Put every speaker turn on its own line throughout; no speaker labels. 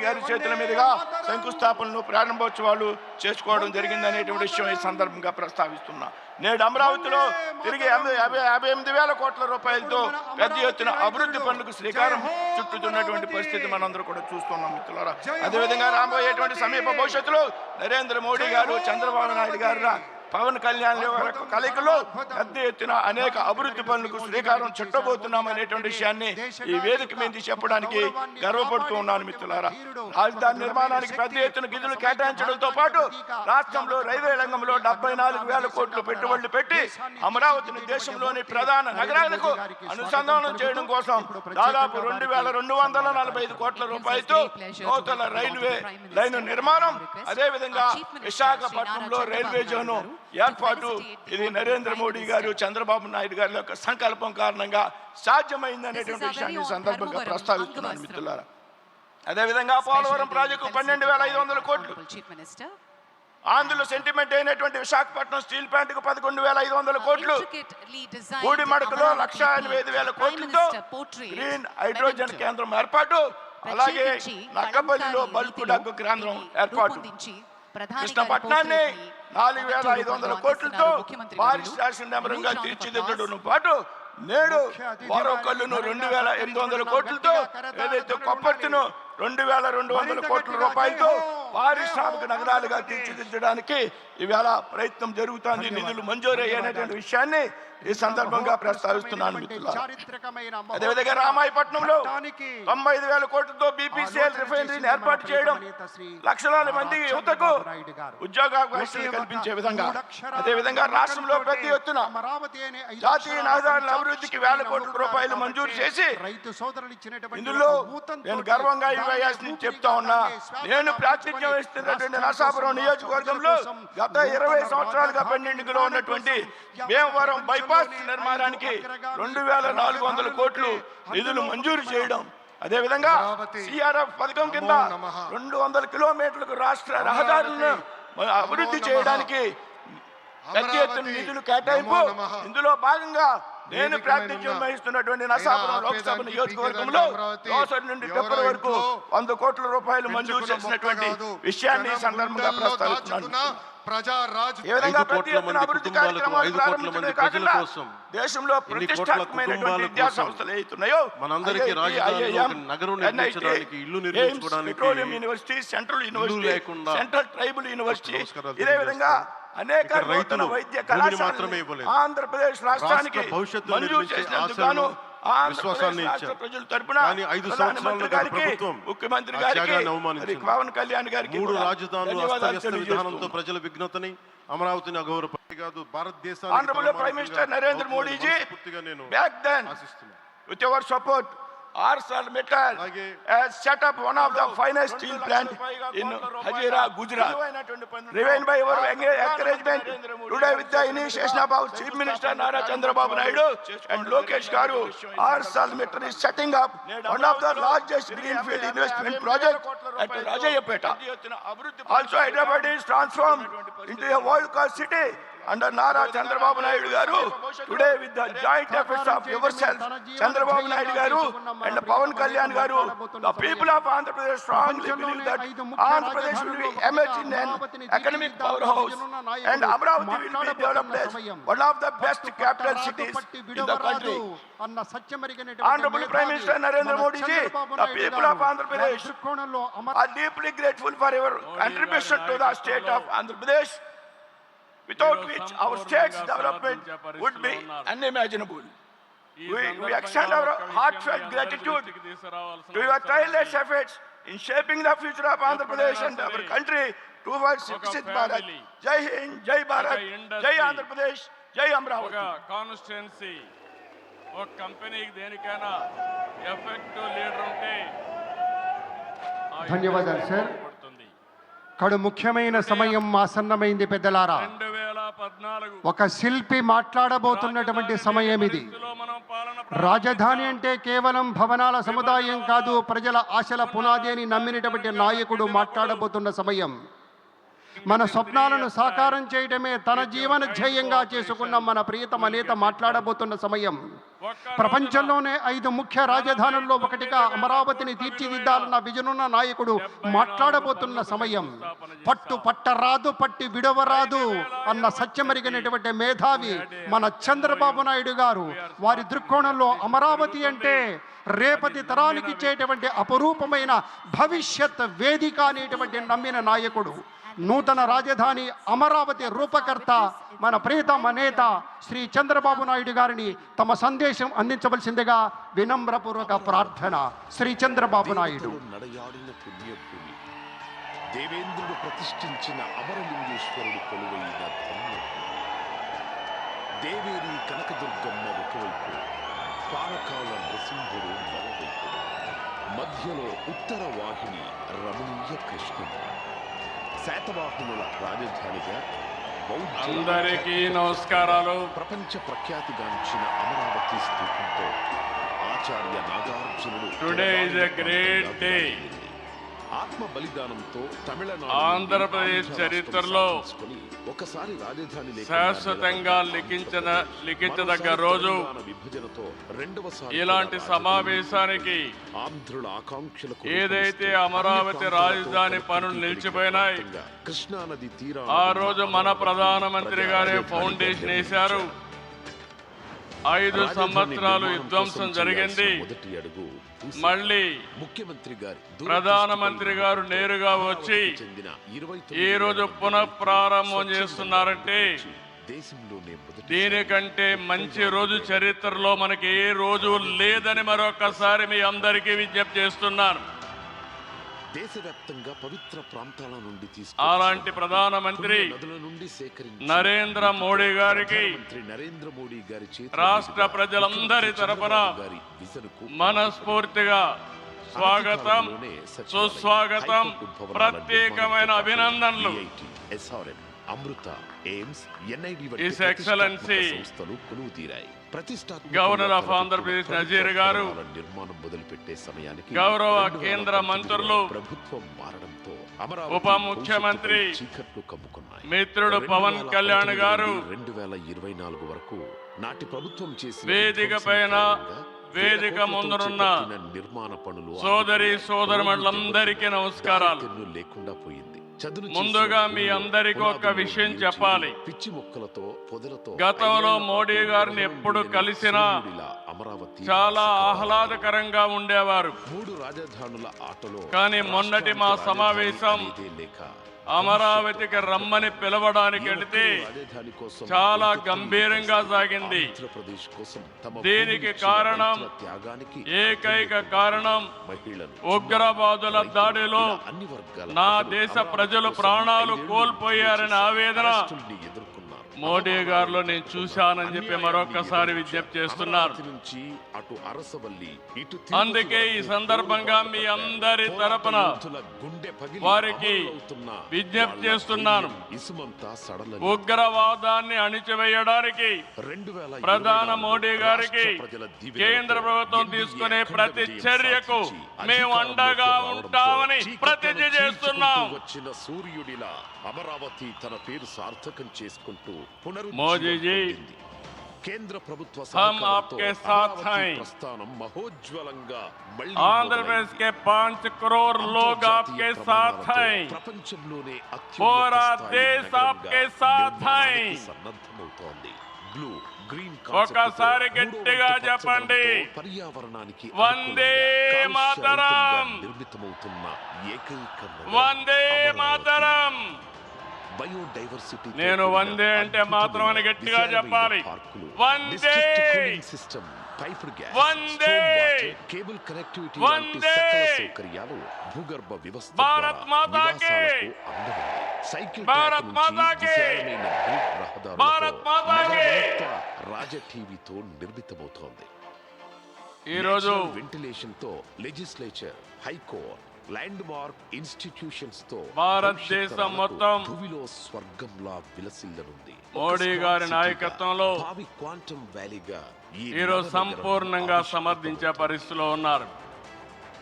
గారి చేతుల మీదుగా శంకుస్థాపనలు ప్రారంభోత్సవాలు చేసుకోవడం జరిగిందనేటువంటి విషయం ఈ సందర్భంగా ప్రస్తావిస్తున్నా. నేడు అమరావతిలో తిరిగి 58,000 కోట్ల రూపాయలతో పెద్ద ఎత్తున అభివృద్ధి పనులకు శ్రీకారం చుట్టుతున్నటువంటి పరిస్థితి మనందరూ కూడా చూస్తున్నాం మిత్రులారా. అదేవిధంగా రాబోయేటువంటి సమీప భవిష్యత్తులో నరేంద్ర మోడీ గారు, చంద్రబాబు నాయుడు గారు, పవన్ కళ్యాణ్ కలయికలో పెద్ద ఎత్తున అనేక అభివృద్ధి పనులకు శ్రీకారం చుట్టబోతున్నామనేటువంటి విషయాన్ని ఈ వేదిక మీద చెప్పడానికి గర్వపడుతూ ఉన్నాను మిత్రులారా. రాజధాని నిర్మాణానికి పెద్ద ఎత్తున నిధులు కేటాయించడంతో పాటు రాష్ట్రంలో రైల్వే రంగంలో 74,000 కోట్లు పెట్టుబడులు పెట్టి అమరావతిని దేశంలోని ప్రధాన నగరాలకు అనుసంధానం చేయడం కోసం దాదాపు 2,245 కోట్ల రూపాయలతో నూతన రైల్వే లైన్ నిర్మాణం, అదేవిధంగా విశాఖపట్నంలో రైల్వే జోను ఏర్పాటు ఇది నరేంద్ర మోడీ గారు, చంద్రబాబు నాయుడు గారి యొక్క సంకల్పం కారణంగా సాధ్యమైందనేటువంటి విషయాన్ని సందర్భంగా ప్రస్తావిస్తున్నాను మిత్రులారా. అదేవిధంగా పోలవరం ప్రాజెక్టు 12,500 కోట్లు, ఆంధ్రలో సెంటిమెంట్ అయినటువంటి విశాఖపట్నం స్టీల్ ప్లాంట్ కు 11,500 కోట్లు, గూడిమడకలో 1,85,000 కోట్లతో గ్రీన్ హైడ్రోజన్ కేంద్రం ఏర్పాటు, అలాగే నక్కపల్లిలో బల్క్ డంక్ కేంద్రం ఏర్పాటు, కృష్ణపట్నాన్ని 4,500 కోట్లతో పారిశ్రామిక నగరంగా తీర్చిదిద్దడంతో పాటు నేడు వారోకల్లును 2,800 కోట్లతో, ఏదైతే కొప్పర్తిను 2,200 కోట్ల రూపాయలతో పారిశ్రామిక నగరాలుగా తీర్చిదిద్దడానికి ఈవేళ ప్రయత్నం జరుగుతోంది. నిధులు మంజూరయ్యేటువంటి విషయాన్ని ఈ సందర్భంగా ప్రస్తావిస్తున్నాను మిత్రులారా. అదేవిధంగా రామాయపట్నంలో 95,000 కోట్లతో బీపీసీఎల్ రిఫైనరీని ఏర్పాటు చేయడం, లక్షలాది మంది యువతకు ఉద్యోగావకాశాలు కల్పించే విధంగా, అదేవిధంగా రాష్ట్రంలో పెద్ద ఎత్తున జాతీయ రహదారుల అభివృద్ధికి 1,000 కోట్ల రూపాయలు మంజూరు చేసి, ఇందులో నేను గర్వంగా చెప్తా ఉన్నా, నేను ప్రాతినిధ్యం వహిస్తున్నటువంటి నరసాపురం నియోజకవర్గంలో గత 20 సంవత్సరాలుగా పెండింగ్లో ఉన్నటువంటి భీమవరం బైపాస్ నిర్మాణానికి 2,400 కోట్లు నిధులు మంజూరు చేయడం, అదేవిధంగా సిఆర్ఎఫ్ పథకం కింద 200 కిలోమీటర్లకు రాష్ట్ర రహదారులను అభివృద్ధి చేయడానికి పెద్ద ఎత్తున నిధులు కేటాయింపు. ఇందులో భాగంగా నేను ప్రాతినిధ్యం వహిస్తున్నటువంటి నరసాపురం లోక్సభ నియోజకవర్గంలో దోసరి నుండి టెప్పర్ వరకు 100 కోట్ల రూపాయలు మంజూరు చేసినటువంటి విషయాన్ని సందర్భంగా ప్రస్తావిస్తున్నాను. దేశంలో ప్రతిష్టాత్మకమైనటువంటి విద్యా సంస్థలు ఏతున్నాయో
మనందరికీ
petroleum university, central university, central tribal university, ఇదే విధంగా అనేక నూతన వైద్య కళాశాలలు ఆంధ్రప్రదేశ్ రాష్ట్రానికి మంజూరు చేసినందుకు గాను ప్రజల తరపున ముఖ్యమంత్రి గారికి, పవన్ కళ్యాణ్ గారికి
3 రాజధానులు అస్తవ్యస్త విధానంతో ప్రజల విఘ్నతని అమరావతిని అగౌరవపడి కాదు భారతదేశానికి
honourable prime minister Narendra Modi ji back then with your support ArcelorMittal has set up one of the finest steel plant in Hazira, Gujarat. Driven by our encouragement, today with the initiation of our Chief Minister Nara Chandrababu Naidu and Lokesh Garu, ArcelorMittal is setting up one of the largest greenfield investment project at Rajayapeta. Also, Hyderabad is transformed into a world-class city under Nara Chandrababu Naidu Garu. Today, with the joint efforts of yourself, Chandrababu Naidu Garu and Pawan Kalyan Garu, the people of Andhra Pradesh strongly believe that Andhra Pradesh will be emerging an economic powerhouse and Amravati will be developed as one of the best capital cities in the country. Honorable Prime Minister Narendra Modi ji, the people of Andhra Pradesh are deeply grateful for your contribution to the state of Andhra Pradesh, without which our state's development would be unimaginable. We extend our heartfelt gratitude to your tireless efforts in shaping the future of Andhra Pradesh and our country towards Viksit Bharat. Jai Hind, Jai Bharat, Jai Andhra Pradesh, Jai Amravati.
Constituency ఒక కంపెనీకి దేనికైనా effective leader ఉంటే
ధన్యవాదాలు sir. కడు ముఖ్యమైన సమయం ఆసన్నమైంది పెద్దలారా. ఒక శిల్పి మాట్లాడబోతున్నటువంటి సమయం ఇది. రాజధాని అంటే కేవలం భవనాల సముదాయం కాదు, ప్రజల ఆశల పునాది అని నమ్మినటువంటి నాయకుడు మాట్లాడబోతున్న సమయం. మన స్వప్నాలను సాకారం చేయడమే తన జీవన ధ్యేయంగా చేసుకున్న మన ప్రియతమ నేత మాట్లాడబోతున్న సమయం. ప్రపంచంలోనే 5 ముఖ్య రాజధానుల్లో ఒకటిగా అమరావతిని తీర్చిదిద్దాలన్న విజనున్న నాయకుడు మాట్లాడబోతున్న సమయం. పట్టు పట్టరాదు పట్టి విడవరాదు అన్న సత్యమరిగినటువంటి మేధావి మన చంద్రబాబు నాయుడు గారు. వారి దృక్కోణంలో అమరావతి అంటే రేపటి తరానికి ఇచ్చేటువంటి అపరూపమైన భవిష్యత్ వేదిక అనేటువంటి నమ్మిన నాయకుడు. నూతన రాజధాని అమరావతి రూపకర్త మన ప్రియతమ నేత శ్రీ చంద్రబాబు నాయుడు గారిని తమ సందేశం అందించవలసిందిగా వినమ్రపూర్వక ప్రార్థన. శ్రీ చంద్రబాబు నాయుడు.
నడయాడిన పుణ్యభూమి, దేవేంద్రుడు ప్రతిష్ఠించిన అమరలింగేశ్వరుడు కొలువైన ధన్యభూమి. దేవేరి కనకదుర్గమ్మ ఒకవైపు, పానకాల నృసింహుడు మరోవైపు, మధ్యలో ఉత్తర వాహిని రమణీయ కృష్ణ. శాతవాహనుల రాజధానిగా
అందరికీ నమస్కారాలు.
ప్రపంచ ప్రఖ్యాతిగాంచిన అమరావతి స్థూపంతో ఆచార్య నాగార్జునుడు
today is a great day.
ఆత్మ బలిదానంతో తమిళనాడు
ఆంధ్రప్రదేశ్ చరిత్రలో
ఒకసారి రాజధాని
శాశ్వతంగా లిఖించదగ్గ రోజు.
విభజనతో రెండవసారి
ఇలాంటి సమావేశానికి
ఆంధ్రుల ఆకాంక్షలకు
ఏదైతే అమరావతి రాజధాని పనులు నిలిచిపోయినాయి,
కృష్ణానది తీరా
ఆ రోజు మన ప్రధానమంత్రి గారే ఫౌండేషన్ వేశారు. 5 సంవత్సరాలు విధ్వంసం జరిగింది.
మొదటి అడుగు
మళ్ళీ
ముఖ్యమంత్రి గారి
ప్రధానమంత్రి గారు నేరుగా వచ్చి
చెందిన
ఈ రోజు పునఃప్రారంభం చేస్తున్నారంటే
దేశంలోనే మొదటి
దీనికంటే మంచి రోజు చరిత్రలో మనకి ఏ రోజు లేదని మరొకసారి మీ అందరికీ విజ్ఞప్తి చేస్తున్నాను.
దేశవ్యాప్తంగా పవిత్ర ప్రాంతాల నుండి
అలాంటి ప్రధానమంత్రి
నదుల నుండి సేకరించి
నరేంద్ర మోడీ గారికి
నరేంద్ర మోడీ గారి
రాష్ట్ర ప్రజలందరి తరపున మనస్ఫూర్తిగా స్వాగతం, సుస్వాగతం, ప్రత్యేకమైన అభినందనలు.
అమృత, ఎయిమ్స్, ఎన్ఐడి
His Excellency
సంస్థలు కొలువు తీరాయి.
గవర్నర్ ఆఫ్ ఆంధ్రప్రదేశ్ నజీర్ గారు,
నిర్మాణం మొదలుపెట్టే సమయానికి
గౌరవ కేంద్ర మంత్రులు,
ప్రభుత్వం మారడంతో
ఉప ముఖ్యమంత్రి
చీకట్లు కమ్ముకున్నాయి.
మిత్రుడు పవన్ కళ్యాణ్ గారు
2024 వరకు నాటి ప్రభుత్వం చేసిన
వేదిక పైన వేదిక ముందున్న
నిర్మాణ పనులు
సోదరి సోదరులందరికీ నమస్కారాలు.
లేకుండా పోయింది.
ముందుగా మీ అందరికీ ఒక విషయం చెప్పాలి.
పిచ్చి మొక్కలతో పొదలతో
గతంలో మోడీ గారిని ఎప్పుడు కలిసినా
అమరావతి
చాలా ఆహ్లాదకరంగా ఉండేవారు.
3 రాజధానుల ఆటలో
కానీ మొన్నటి మా సమావేశం
లేక
అమరావతికి రమ్మని పిలవడానికి వెళితే చాలా గంభీరంగా సాగింది. దీనికి కారణం, ఏకైక కారణం, ఉగ్రవాదుల దాడిలో నా దేశ ప్రజలు ప్రాణాలు కోల్పోయారని ఆవేదన మోడీ గారిలో నేను చూశానని చెప్పి మరొకసారి విజ్ఞప్తి చేస్తున్నారు. అందుకే ఈ సందర్భంగా మీ అందరి తరపున వారికి విజ్ఞప్తి చేస్తున్నాను. ఉగ్రవాదాన్ని అణిచివేయడానికి ప్రధాన మోడీ గారికి కేంద్ర ప్రభుత్వం తీసుకునే ప్రతి చర్యకు మేము అండగా ఉంటామని ప్రతిజ్ఞ చేస్తున్నాం.
వచ్చిన సూర్యుడిలా అమరావతి తన పేరు సార్థకం చేసుకుంటూ
మోదీ జీ,
కేంద్ర ప్రభుత్వ
हम आपके साथ हैं.
ప్రస్థానం మహోజ్వలంగా
आंध्र प्रदेश के 5 करोड़ लोग आपके साथ हैं.
ప్రపంచంలోనే
पूरा देश आपके साथ हैं.
సన్నద్ధమవుతోంది. బ్లూ గ్రీన్
ఒకసారి గట్టిగా చెప్పండి.
పర్యావరణానికి
వందే మాతరం,
నిర్మితమవుతున్న ఏకైక
వందే మాతరం.
బయోడైవర్సిటీ.
నేను వందే అంటే మాత్రం అని గట్టిగా చెప్పాలి. వందే
సిస్టమ్, పైప్డ్ గ్యాస్,
వందే,
కేబుల్ కనెక్టివిటీ
వందే,
సౌకర్యాలు భూగర్భ వ్యవస్థ
భారత్ మాతా కి,
సైకిల్
భారత్ మాతా కి, భారత్ మాతా కి.
రాజ టీవీతో నిర్మితమవుతోంది.
ఈ రోజు
వెంటిలేషన్ తో legislature, high court, land mark institutions తో
భారతదేశం మొత్తం
భూమిలో స్వర్గంలా విలసిల్లనుంది.
మోడీ గారి నాయకత్వంలో
క్వాంటమ్ వ్యాలీగా
ఈరోజు సంపూర్ణంగా సమర్థించే పరిస్థితిలో ఉన్నారు.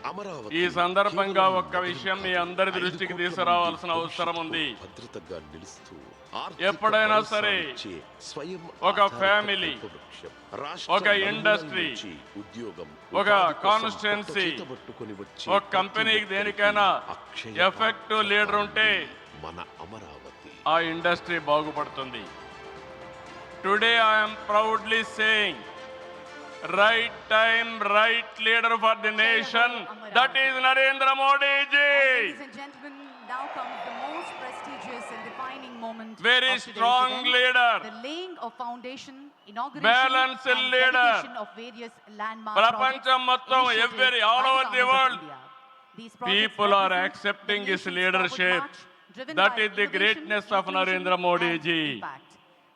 అమరావతి
ఈ సందర్భంగా
కేవలం
ఒక్క విషయం మీ
నగరం
అందరి
కాదు,
దృష్టికి
5 కోట్ల
తీసుకురావాల్సిన
మంది
అవసరం ఉంది.
భద్రతగా నిలుస్తూ
ఎప్పుడైనా
ఆర్థిక
సరే
భరోసానిచ్చే స్వయం
ఒక
ఆధారిత
ఫ్యామిలీ,
కల్పవృక్షం. రాష్ట్ర
ఒక
నలుమూలల
ఇండస్ట్రీ,
నుంచి ఉద్యోగం,
ఒక
ఉపాధి కోసం
కాన్స్టిట్యున్సీ,
కొత్త చేతబట్టుకొని వచ్చే
ఒక
ప్రతి
కంపెనీకి
ఒక్కరికి
దేనికైనా
అక్షయ
ఎఫెక్టివ్ లీడర్ ఉంటే
మన అమరావతి.
ఆ ఇండస్ట్రీ బాగుపడుతుంది. Today I'm proudly saying right time right leader for the nation, that is Narendra Modi ji.
Ladies and gentlemen, now comes the most prestigious and defining moment
Very
of today's
strong
event,
leader.
the laying of foundation, inauguration
Balanced
and
leader.
dedication of various landmark
ప్రపంచం
projects
మొత్తం
initiated
every
by
all
the
over the
Government of
world,
India. These projects
people are
represent
accepting
the
his
nation's
leadership.
forward march, driven
That
by
is the
innovation,
greatness of
inclusion
Narendra Modi
and
ji.
impact.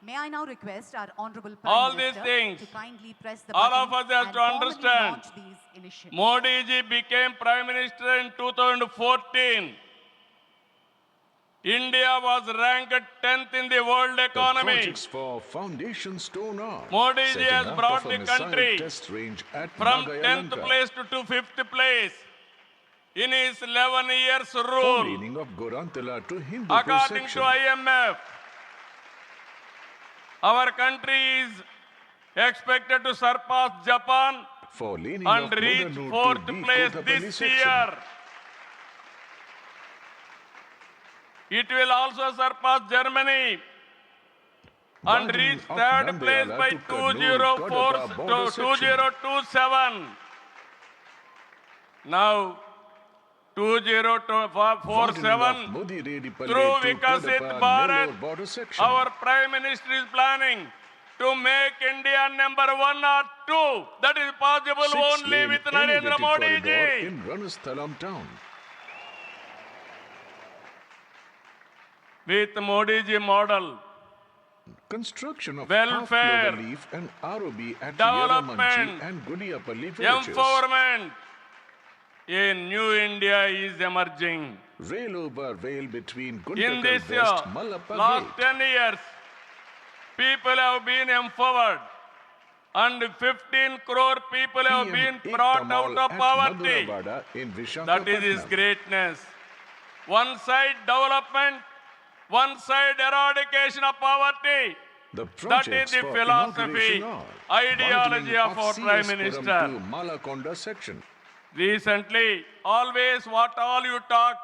May I now request our honorable
All
Prime
these
Minister
things,
to kindly press the
all
button
of us have
and
to
formally
understand.
launch these initiatives.
Modi ji became Prime Minister in 2014. India was ranked 10th in the world
The
economy.
projects for Foundation Stone are
Modi ji
setting
has
up
brought
of a
the
missile
country
test range at
From
Naga
10th
Yalanka.
place to 5th place in his 11 years
For
rule.
meaning of Gorantala to Hindu
According to
perception.
IMF, our country is expected to surpass Japan
For leaning
and
of
reach
Modanu to
4th
D.
place
Kotapalli
this
section.
year. It will also surpass Germany and
Widening
reach
of
3rd place
Nandyala
by
to Kannur-Kadapa border section.
2027. Now, 2047,
Widening of Mudiredipalle
through
to
Vikasit
Kadapa
Bharat,
Nellore border section.
our Prime Minister is planning to make India number 1 or 2. That is possible only
Six-lane
with Narendra
elevated
Modi
corridor
ji.
in Ranasthalam town.
With Modi ji model,
Construction of
Welfare,
half leaf and ROB at
development,
Yaramanchi and Gudiyapalli villages.
empowerment, a new India is emerging.
Rail over rail between
In
Guntakal
this
West, Mallappa
last
Gate.
10 years, people have been empowered and 15 crore people have
PM
been
Ekta
brought
Mall
out of
at
poverty.
Madhuravada in
That is his
Vishakhapatnam.
greatness. One side development, one side eradication of poverty.
The
That is
projects
the
for
philosophy,
inauguration are
ideology
widening
of our Prime
CS
Minister.
Puram to Malakonda section.
Recently, always what all you talk,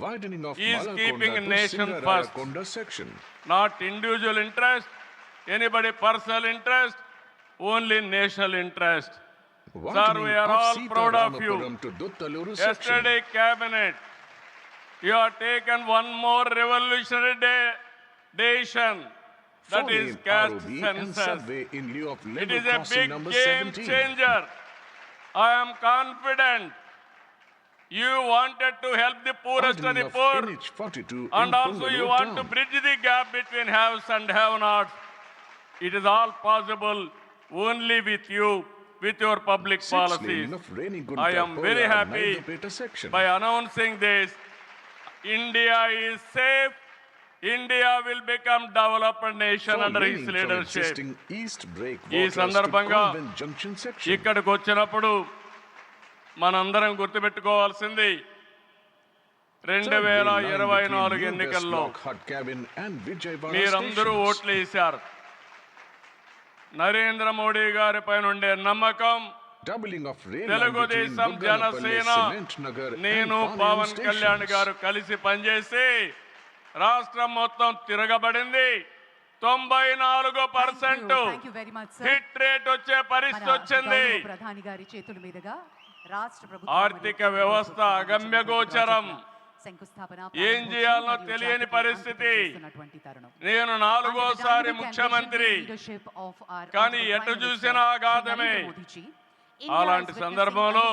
Widening of
He is keeping
Malakonda to
nation first.
Singarayakonda section.
not individual interest, anybody personal interest, only national interest.
Widening
we are
of
all proud of you.
Sitaramappuram to Duttaluru section.
Yesterday cabinet, you have taken one more revolutionary decision. That
Four
is
lane
caste
ROB and
census.
subway in lieu of
It
level
is a
crossing
big
number
game
17.
changer. I am confident you wanted to help the poorest of
Widening
the
of
poor,
NH 42
and
in
also you
Pungalore
want to
town.
bridge the gap between haves and have-nots. It is all possible only with you, with your public
Six
policies.
lane of Renigunta
I am very
Pola
happy
Naidapeta section.
by announcing this. India is safe. India will become developed nation
For
under his
leaning from
leadership.
existing East break
ఈ
walkers to
సందర్భంగా
Convent Junction section.
ఇక్కడికి వచ్చినప్పుడు మనందరం గుర్తుపెట్టుకోవాల్సింది
Third rail line
2024
between New West
ఎన్నికల్లో
Block, Hut Cabin and Vijayawada
మీరందరూ
stations.
ఓట్లు వేశారు. నరేంద్ర మోడీ గారి పైన ఉండే నమ్మకం,
Doubling of rail line between
Telugu Desam
Bugganapalle,
Janasena
Cement Nagar and
నేను
Palayam
పవన్ కళ్యాణ్
stations.
గారు కలిసి పనిచేసి రాష్ట్రం మొత్తం తిరగబడింది. 94%
Thank you very much, sir.
Hit rate వచ్చే పరిస్థితి వచ్చింది.
గౌరవ ప్రధాని గారి చేతుల మీదుగా రాష్ట్ర ప్రభుత్వం
ఆర్థిక
మరియు
వ్యవస్థ
ప్రభుత్వం
అగమ్యగోచరం.
శంకుస్థాపన
ఏం చేయాలనో తెలియని పరిస్థితి. నేను 4వ ముఖ్యమంత్రి, కానీ ఎటు చూసినా ఆఘాతమే. అలాంటి సందర్భంలో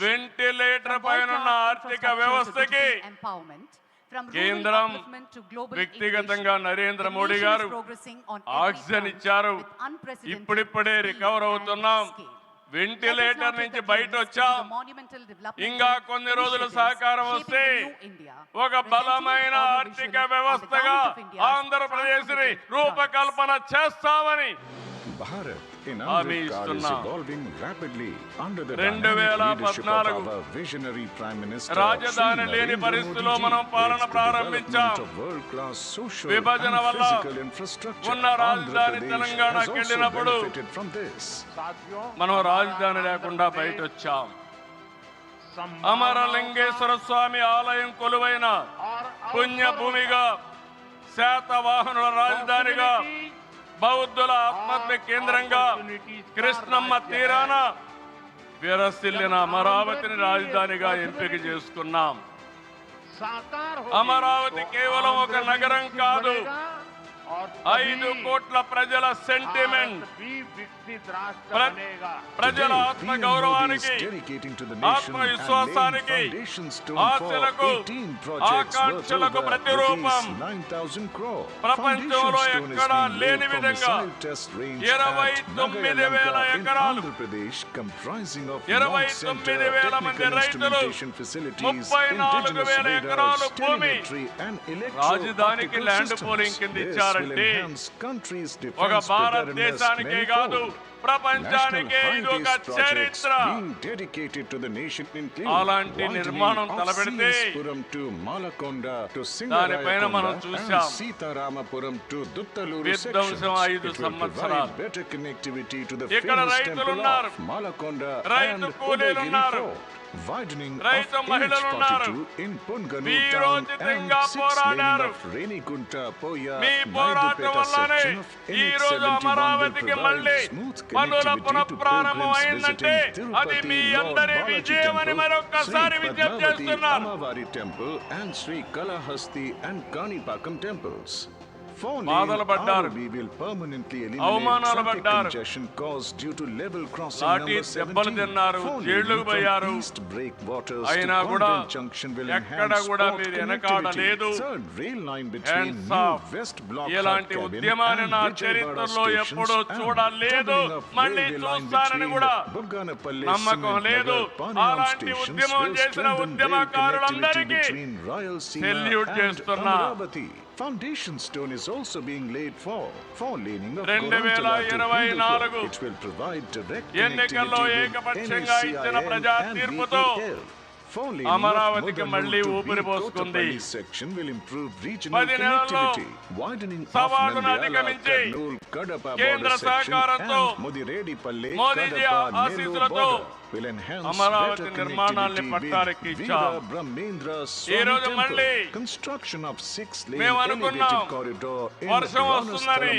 వెంటిలేటర్ పైన ఆర్థిక వ్యవస్థకి కేంద్రం వ్యక్తిగతంగా నరేంద్ర మోడీ గారు ఆక్సిజన్ ఇచ్చారు. ఇప్పుడిప్పుడే రికవర్ అవుతున్నాం. వెంటిలేటర్ నుంచి బయట వచ్చాం. ఇంకా కొన్ని రోజులు సహకారం వస్తే ఒక బలమైన ఆర్థిక వ్యవస్థగా ఆంధ్రప్రదేశ్ ని రూపకల్పన చేస్తామని
Bharat in
హామీ
Amrit Kaal is
ఇస్తున్నా.
evolving rapidly under the
2014
dynamic leadership of our visionary Prime Minister
రాజధాని
Shri
లేని
Narendra
పరిస్థితిలో
Modi ji.
మనం పాలన
It's the
ప్రారంభించాం.
development of world-class social
విభజన
and
వల్ల
physical infrastructure.
ఉన్న రాజధాని
Andhra Pradesh
తెలంగాణకి
has also
వెళ్ళినప్పుడు
benefited from this.
మనం రాజధాని లేకుండా బయట వచ్చాం. అమరలింగేశ్వర స్వామి ఆలయం కొలువైన పుణ్యభూమిగా, శాతవాహనుల రాజధానిగా, బౌద్ధుల ఆత్మహత్య కేంద్రంగా, కృష్ణమ్మ తీరాన విరసిల్లిన అమరావతిని రాజధానిగా ఎంపిక చేసుకున్నాం. అమరావతి కేవలం ఒక నగరం కాదు, 5 కోట్ల ప్రజల సెంటిమెంట్, ప్రజల ఆత్మ గౌరవానికి, ఆత్మవిశ్వాసానికి, ఆశలకు, ఆకాంక్షలకు ప్రతిరూపం. ప్రపంచంలో ఎక్కడా లేని విధంగా 29,000 ఎకరాలు, 29,000 మంది రైతులు, 34,000 ఎకరాలు భూమి రాజధానికి ల్యాండ్ పూలింగ్ కింద ఇచ్చారంటే ఒక భారతదేశానికే కాదు, ప్రపంచానికే ఇది ఒక చరిత్ర. అలాంటి నిర్మాణం తలపెడితే దానిపైన మనం చూసాం విధ్వంసం 5 సంవత్సరాలు. ఇక్కడ రైతులున్నారు, రైతు కూలీలున్నారు, రైతు మహిళలున్నారు, వీరోచితంగా పోరాడారు. మీ పోరాటం వల్లనే ఈ రోజు అమరావతికి మళ్ళీ పనుల పునఃప్రారంభం అయిందంటే అది మీ అందరి విజయం అని మరొక్కసారి విజ్ఞప్తి చేస్తున్నాను.
Amavari Temple and Sri Kalahasti and Kanipakam temples.
బాధలు పడ్డారు, అవమానాలు పడ్డారు, లాఠీ దెబ్బలు తిన్నారు, జైళ్లకు పోయారు. అయినా కూడా ఎక్కడ కూడా మీరు వెనకాడలేదు. Hands of. ఇలాంటి ఉద్యమాన్ని నా చరిత్రలో ఎప్పుడూ చూడలేదు, మళ్ళీ చూస్తానని కూడా నమ్మకం లేదు. అలాంటి ఉద్యమం చేసిన ఉద్యమకారులందరికీ సెల్యూట్ చేస్తున్నా.
Foundation stone is also being laid for leaning of
2024
which will provide direct
ఎన్నికల్లో
connectivity with
ఏకపక్షంగా ఇచ్చిన ప్రజా తీర్పుతో అమరావతికి మళ్ళీ ఊపిరి పోసుకుంది. 10 నెలల్లో సవాలును అధిగమించి కేంద్ర సహకారంతో, మోదీజీ ఆశీస్సులతో అమరావతి నిర్మాణాన్ని పట్టారెక్కించాం. ఈ రోజు మళ్ళీ మేము అనుకున్నాం వర్షం వస్తుందని,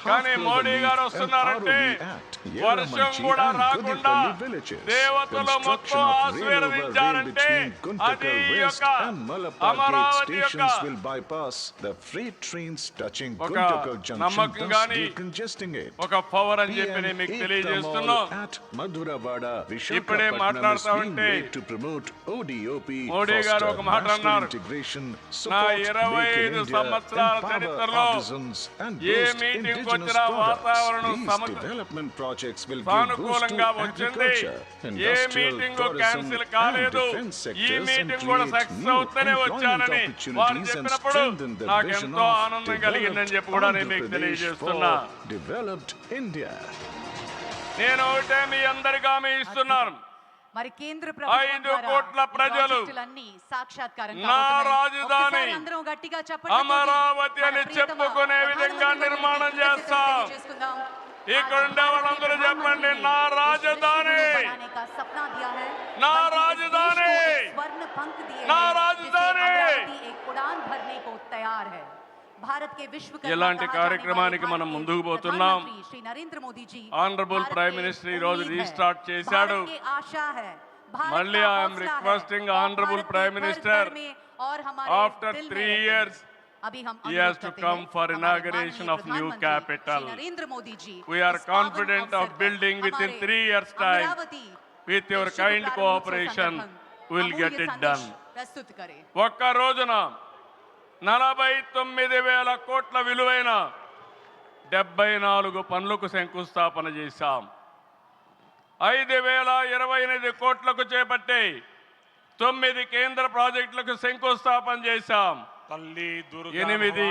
కానీ మోడీ గారు వస్తున్నారంటే వర్షం కూడా రాకుండా దేవతలు మొత్తం ఆశీర్వదించారంటే అది యొక్క అమరావతి యొక్క ఒక నమ్మకం గాని ఒక పవర్ అని చెప్పి నేను మీకు తెలియజేస్తున్నాం. ఇప్పుడే మాట్లాడుతా ఉంటే మోడీ గారు ఒక మాట అన్నారు, నా 25 సంవత్సరాల చరిత్రలో ఏ మీటింగ్ వచ్చిన వాతావరణం సానుకూలంగా వచ్చింది, ఏ మీటింగ్ క్యాన్సిల్ కాలేదు, ఈ మీటింగ్ కూడా సక్సెస్ అవుతూనే వచ్చానని వారు చెప్పినప్పుడు నాకు ఎంతో ఆనందం కలిగిందని చెప్పి కూడా నేను మీకు తెలియజేస్తున్నా. నేను ఒకటే మీ అందరికీ హామీ ఇస్తున్నాను,
మరి కేంద్ర
5 కోట్ల ప్రజలు నా రాజధాని అమరావతి అని చెప్పుకునే విధంగా నిర్మాణం చేస్తాం. ఇక్కడ ఉండే వాళ్ళందరూ చెప్పండి, నా రాజధాని, నా రాజధాని, నా రాజధాని. ఇలాంటి కార్యక్రమానికి మనం ముందుకు పోతున్నాం. ఆనరబుల్ ప్రైమ్ మినిస్టర్ ఈ రోజు రీస్టార్ట్ చేశాడు. మళ్ళీ I'm requesting honourable prime minister, after 3 years he has to come for inauguration of new capital. We are confident of building within 3 years time. With your kind cooperation we will get it done. ఒక్క రోజున 49,000 కోట్ల విలువైన 74 పనులకు శంకుస్థాపన చేశాం. 5,028 కోట్లకు చేపట్టే 9 కేంద్ర ప్రాజెక్టులకు శంకుస్థాపన చేశాం. 8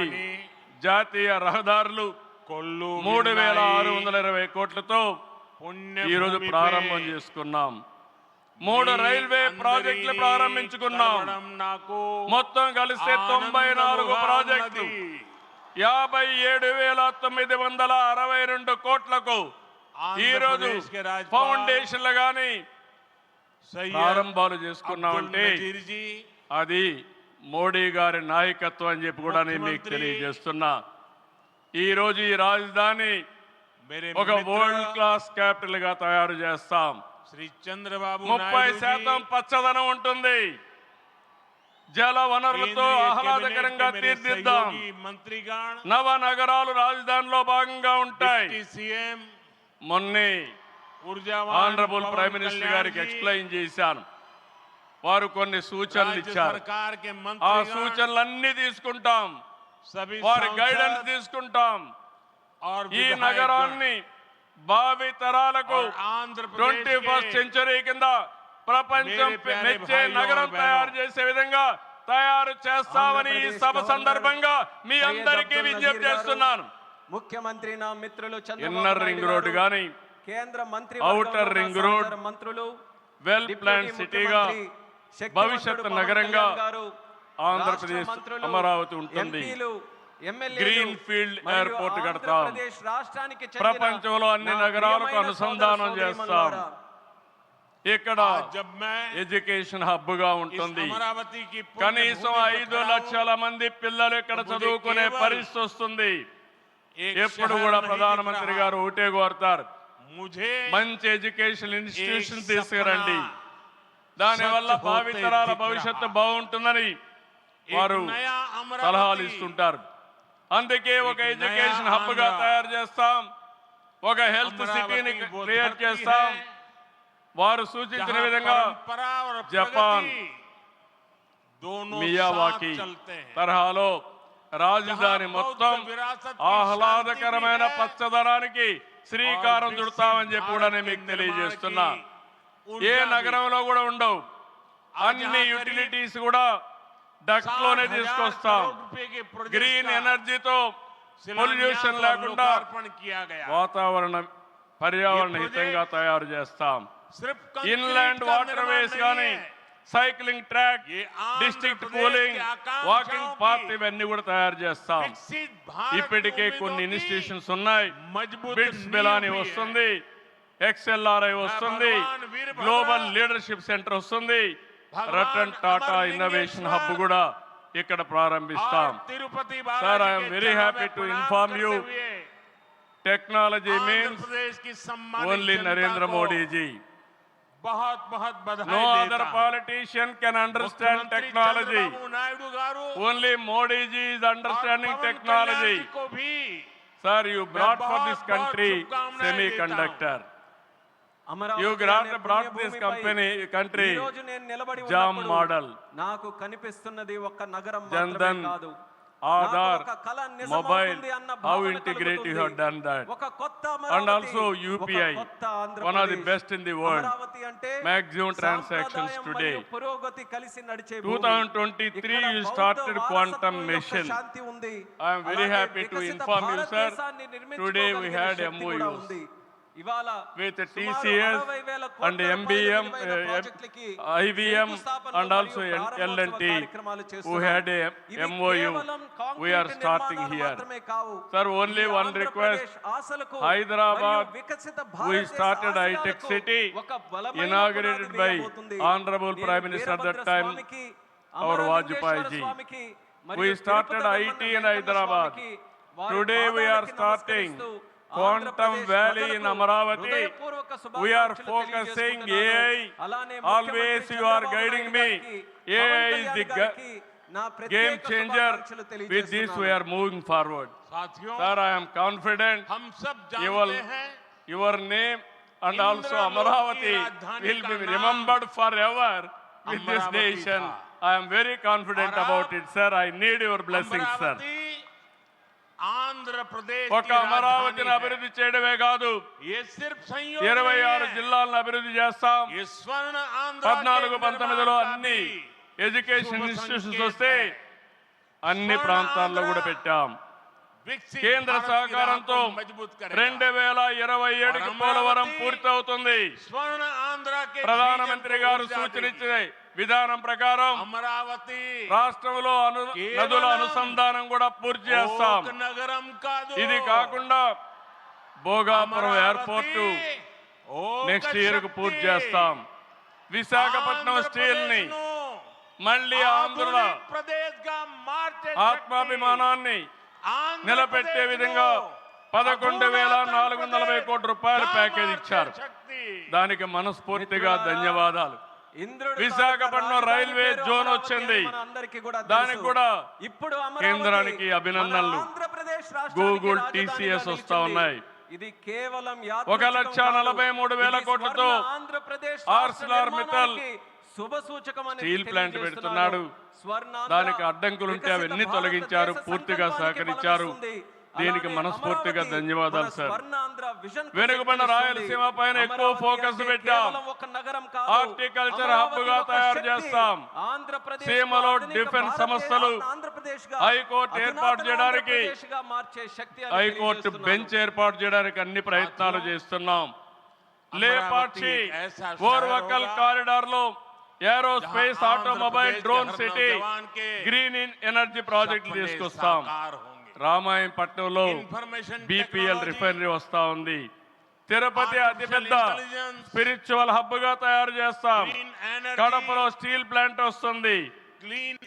జాతీయ రహదారులు, కొల్లు
3,620 కోట్లతో ఈ రోజు ప్రారంభం చేసుకున్నాం. 3 రైల్వే ప్రాజెక్టులు ప్రారంభించుకున్నాం. మొత్తం కలిస్తే 94 ప్రాజెక్టులు 57,962 కోట్లకు ఈ రోజు ఫౌండేషన్లు గాని ప్రారంభాలు చేసుకున్నామంటే అది మోడీ గారి నాయకత్వం అని చెప్పి కూడా నేను మీకు తెలియజేస్తున్నా. ఈ రోజు ఈ రాజధాని ఒక వరల్డ్ క్లాస్ క్యాపిటల్ గా తయారు చేస్తాం.
శ్రీ చంద్రబాబు
30% పచ్చదనం ఉంటుంది. జల వనరులతో ఆహ్లాదకరంగా తీర్చిదిద్దాం. నవ నగరాలు రాజధానిలో భాగంగా ఉంటాయి. మొన్నే ఆనరబుల్ ప్రైమ్ మినిస్టర్ గారికి ఎక్స్ప్లెయిన్ చేశాను. వారు కొన్ని సూచనలు ఇచ్చారు. ఆ సూచనలన్నీ తీసుకుంటాం. వారి గైడెన్స్ తీసుకుంటాం. ఈ నగరాన్ని భావి తరాలకు 21st సెంచరీ కింద ప్రపంచం మెచ్చే నగరం తయారు చేసే విధంగా తయారు చేస్తామని ఈ సభ సందర్భంగా మీ అందరికీ విజ్ఞప్తి చేస్తున్నాను.
ముఖ్యమంత్రి నా మిత్రులు
ఇన్నర్ రింగ్ రోడ్ గాని
కేంద్ర మంత్రి
ఔటర్ రింగ్ రోడ్
మంత్రులు
వెల్ ప్లాన్ సిటీగా భవిష్యత్ నగరంగా ఆంధ్రప్రదేశ్ అమరావతి ఉంటుంది. గ్రీన్ ఫీల్డ్ ఎయిర్పోర్ట్ కడతాం. ప్రపంచంలో అన్ని నగరాలకు అనుసంధానం చేస్తాం. ఇక్కడ ఎడ్యుకేషన్ హబ్ గా ఉంటుంది. కనీసం 5 లక్షల మంది పిల్లలు ఇక్కడ చదువుకునే పరిస్థితి వస్తుంది. ఎప్పుడు కూడా ప్రధానమంత్రి గారు ఒకటే కోరుతారు, మంచి ఎడ్యుకేషన్ ఇన్స్టిట్యూషన్ తీసుకురండి. దానివల్ల భావితరాల భవిష్యత్తు బాగుంటుందని వారు సలహాలు ఇస్తుంటారు. అందుకే ఒక ఎడ్యుకేషన్ హబ్ గా తయారు చేస్తాం. ఒక హెల్త్ సిటీని క్రియేట్ చేస్తాం. వారు సూచించిన విధంగా జపాన్ మియావాకి తరహాలో రాజధాని మొత్తం ఆహ్లాదకరమైన పచ్చదనానికి శ్రీకారం చుడతామని చెప్పి కూడా నేను మీకు తెలియజేస్తున్నా. ఏ నగరంలో కూడా ఉండవు. అన్ని యుటిలిటీస్ కూడా డక్ట్ లోనే తీసుకొస్తాం. గ్రీన్ ఎనర్జీతో పొల్యూషన్ లేకుండా పర్యావరణ హితంగా తయారు చేస్తాం. ఇన్లాండ్ వాటర్ వేస్ కానీ cycling track, district cooling, walking path ఇవన్నీ కూడా తయారు చేస్తాం. ఇప్పటికే కొన్ని ఇన్స్టిట్యూషన్స్ ఉన్నాయి. బిట్స్ బిలాని వస్తుంది, XLRI వస్తుంది, గ్లోబల్ లీడర్షిప్ సెంటర్ వస్తుంది, రతన్ టాటా ఇన్నోవేషన్ హబ్ కూడా ఇక్కడ ప్రారంభిస్తాం. Sir, I'm very happy to inform you, technology means only Narendra Modi ji. No other politician can understand technology. Only Modi ji is understanding technology. Sir, you brought for this country semiconductor. You brought this country JAM model.
నాకు కనిపిస్తున్నది ఒక నగరం
Jandan,
మాత్రమే కాదు.
Aadhaar, mobile, how integrated you have done that. And also UPI, one of the best in the world. Maximum transactions today. 2023 you started quantum mission. I am very happy to inform you, sir. Today we had MOUs with TCS and MBM, IBM and also L&T who had a MOU. We are starting here. Sir, only one request. Hyderabad, we started high-tech city inaugurated by Honorable Prime Minister at that time, our Vajpayee ji. We started IT in Hyderabad. Today we are starting Quantum Valley in Amaravati. We are focusing AI. Always you are guiding me. AI is the game changer. With this we are moving forward. Sir, I am confident your name and also Amaravati will be remembered forever with this nation. I am very confident about it, sir. I need your blessings, sir. ఒక అమరావతిని అభివృద్ధి చేయడమే కాదు, 26 జిల్లాలను అభివృద్ధి చేస్తాం. 14-19లో అన్ని education institutions వస్తే అన్ని ప్రాంతాల్లో కూడా పెట్టాం.
కేంద్ర సహకారంతో 2027కి పోలవరం పూర్తవుతుంది. ప్రధానమంత్రి గారు సూచనించే విధానం ప్రకారం
అమరావతి
రాష్ట్రంలో నదుల అనుసంధానం కూడా పూర్తి చేస్తాం.
నగరం కాదు.
ఇది కాకుండా భోగాపురం ఎయిర్పోర్టు నెక్స్ట్ ఇయర్ కు పూర్తి చేస్తాం. విశాఖపట్నం స్టీల్ ని మళ్ళీ ఆంధ్రుల ఆత్మాభిమానాన్ని నిలబెట్టే విధంగా 11,440 కోట్ల రూపాయల ప్యాకేజ్ ఇచ్చారు. దానికి మనస్ఫూర్తిగా ధన్యవాదాలు. విశాఖపట్నం రైల్వే జోన్ వచ్చింది, దానికి కూడా
ఇప్పుడు
కేంద్రానికి అభినందనలు. గూగుల్ TCS వస్తా ఉన్నాయి.
ఇది కేవలం
1,43,000 కోట్లతో ఆర్సిలార్ మిత్తల్
శుభ సూచకం
స్టీల్ ప్లాంట్ పెడుతున్నాడు. దానికి అడ్డంకులుంటే అవన్నీ తొలగించారు, పూర్తిగా సహకరించారు. దీనికి మనస్ఫూర్తిగా ధన్యవాదాలు సార్. వెనుకబడిన రాయలసీమ పైన ఎక్కువ ఫోకస్ పెట్టాం. హార్టికల్చర్ హబ్ గా తయారు చేస్తాం. సీమలో డిఫెన్స్ సంస్థలు హైకోర్టు ఏర్పాటు చేయడానికి, హైకోర్టు బెంచ్ ఏర్పాటు చేయడానికి అన్ని ప్రయత్నాలు చేస్తున్నాం. లేపాక్షి ఓర్వకల్ కారిడార్ లో aerospace, automobile, drone city, green energy ప్రాజెక్టులు తీసుకొస్తాం. రామాయంపట్నంలో BPL రిఫైనరీ వస్తా ఉంది. తిరుపతి అతిపెద్ద స్పిరిచువల్ హబ్ గా తయారు చేస్తాం. కడపలో స్టీల్ ప్లాంట్ వస్తుంది.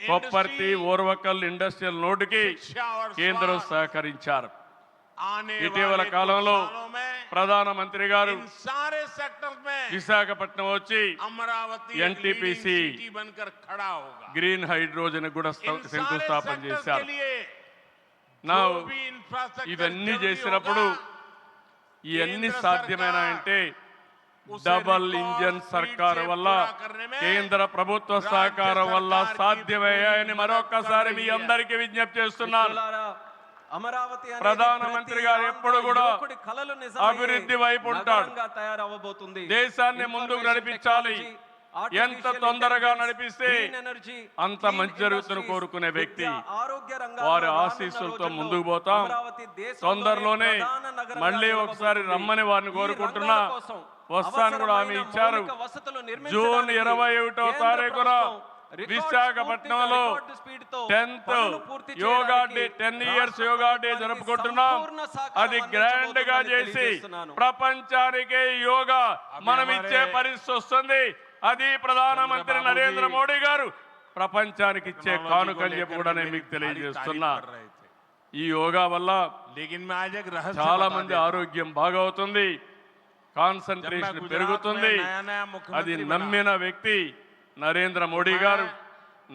కొప్పర్తి ఓర్వకల్ ఇండస్ట్రియల్ నోటుకి కేంద్రం సహకరించారు. ఇటీవల కాలంలో ప్రధానమంత్రి గారు విశాఖపట్నం వచ్చి NTPC గ్రీన్ హైడ్రోజన్ కూడా శంకుస్థాపన చేశారు. నా ఇవన్నీ చేసినప్పుడు ఇవన్నీ సాధ్యమేనా అంటే డబల్ ఇంజన్ సర్కారు వల్ల, కేంద్ర ప్రభుత్వ సహకారం వల్ల సాధ్యమయ్యాయని మరొకసారి మీ అందరికీ విజ్ఞప్తి చేస్తున్నాను. ప్రధానమంత్రి గారు ఎప్పుడు కూడా అభివృద్ధి వైపు ఉంటాడు. దేశాన్ని ముందుకు నడిపించాలి. ఎంత తొందరగా నడిపిస్తే అంత మంచి జరుగుతున్న కోరుకునే వ్యక్తి. వారి ఆశీస్సులతో ముందుకు పోతాం. తొందరలోనే మళ్ళీ ఒకసారి రమ్మని వారిని కోరుకుంటున్నా. వస్తాను కూడా హామీ ఇచ్చారు. జూన్ 21వ తారీఖున విశాఖపట్నంలో 10th yoga day, 10 years yoga day జరుపుకుంటున్నాం. అది గ్రాండ్ గా చేసి ప్రపంచానికి యోగా మనం ఇచ్చే పరిస్థితి వస్తుంది. అది ప్రధానమంత్రి నరేంద్ర మోడీ గారు ప్రపంచానికి ఇచ్చే కానుకని చెప్పి కూడా నేను మీకు తెలియజేస్తున్నా. ఈ యోగా వల్ల చాలా మంది ఆరోగ్యం బాగా అవుతుంది, కాన్సంట్రేషన్ పెరుగుతుంది. అది నమ్మిన వ్యక్తి నరేంద్ర మోడీ గారు.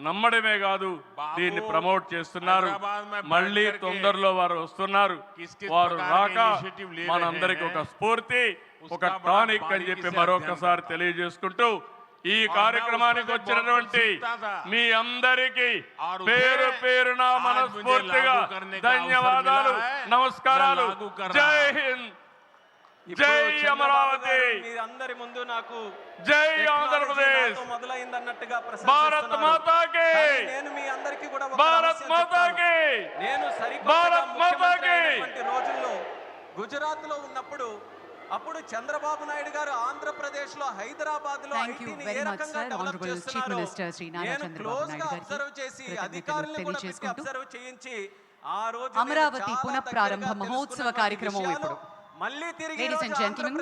నమ్మడమే కాదు, దీన్ని ప్రమోట్ చేస్తున్నారు. మళ్ళీ తొందరలో వారు వస్తున్నారు. వారు రాక మనందరికి ఒక స్ఫూర్తి, ఒక టానిక్ అని చెప్పి మరొకసారి తెలియజేసుకుంటూ ఈ కార్యక్రమానికి వచ్చినటువంటి మీ అందరికీ పేరు పేరున మనస్ఫూర్తిగా ధన్యవాదాలు, నమస్కారాలు. జై హింద్, జై అమరావతి,
అందరి ముందు నాకు
జై ఆంధ్రప్రదేశ్,
మొదలైందన్నట్టుగా
భారత్ మాతాకి,
నేను మీ అందరికీ కూడా
భారత్ మాతాకి,
నేను
భారత్ మాతాకి.
రోజుల్లో గుజరాత్ లో ఉన్నప్పుడు అప్పుడు చంద్రబాబు నాయుడు గారు ఆంధ్రప్రదేశ్ లో హైదరాబాద్ లో ఐటీని ఏ రకంగా డెవలప్ చేస్తున్నారు క్లోజ్ గా అబ్జర్వ్ చేసి అధికారులను కూడా పెట్టి అబ్జర్వ్ చేయించి ఆ రోజు
అమరావతి పునఃప్రారంభ మహోత్సవ కార్యక్రమం ఇప్పుడు. Ladies and gentlemen,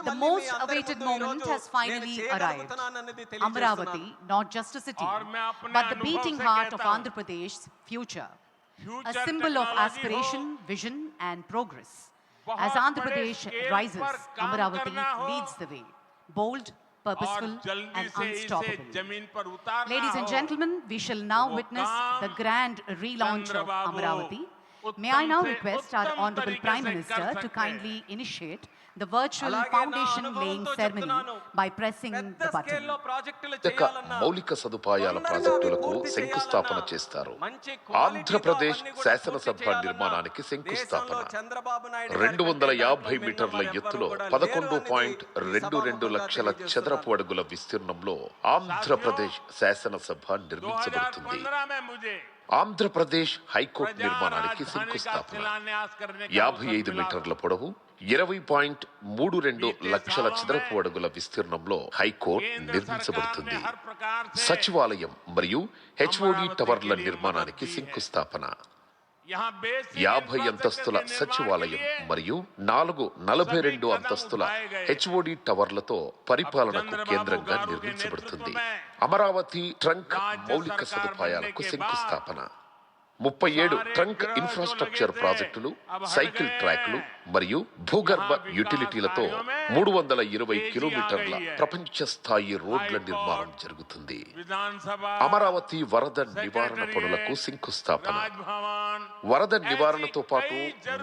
the most awaited moment has finally arrived. Amaravati, not just a city, but the beating heart of Andhra Pradesh's future. A symbol of aspiration, vision and progress. As Andhra Pradesh rises, Amaravati leads the way. Bold, purposeful and unstoppable. Ladies and gentlemen, we shall now witness the grand relaunch of Amaravati. May I now request our Honorable Prime Minister to kindly initiate the virtual foundation laying ceremony by pressing the button.
మౌలిక సదుపాయాల ప్రాజెక్టులకు శంకుస్థాపన చేస్తారు. ఆంధ్రప్రదేశ్ శాసనసభ నిర్మాణానికి శంకుస్థాపన. 250 మీటర్ల ఎత్తులో 11.22 లక్షల చదరపు అడుగుల విస్తీర్ణంలో ఆంధ్రప్రదేశ్ శాసనసభ నిర్మించబడుతుంది. ఆంధ్రప్రదేశ్ హైకోర్టు నిర్మాణానికి శంకుస్థాపన. 55 మీటర్ల పొడవు, 20.32 లక్షల చదరపు అడుగుల విస్తీర్ణంలో హైకోర్టు నిర్మించబడుతుంది. సచివాలయం మరియు హెచ్ఓడి టవర్ల నిర్మాణానికి శంకుస్థాపన. 50 అంతస్తుల సచివాలయం మరియు 42 అంతస్తుల హెచ్ఓడి టవర్లతో పరిపాలనకు కేంద్రంగా నిర్మించబడుతుంది. అమరావతి ట్రంక్ మౌలిక సదుపాయాలకు శంకుస్థాపన. 37 ట్రంక్ ఇన్ఫ్రాస్ట్రక్చర్ ప్రాజెక్టులు, సైకిల్ ట్రాక్లు మరియు భూగర్భ యుటిలిటీలతో 320 కిలోమీటర్ల ప్రపంచ స్థాయి రోడ్ల నిర్మాణం జరుగుతుంది. అమరావతి వరద నివారణ పనులకు శంకుస్థాపన. వరద నివారణతో పాటు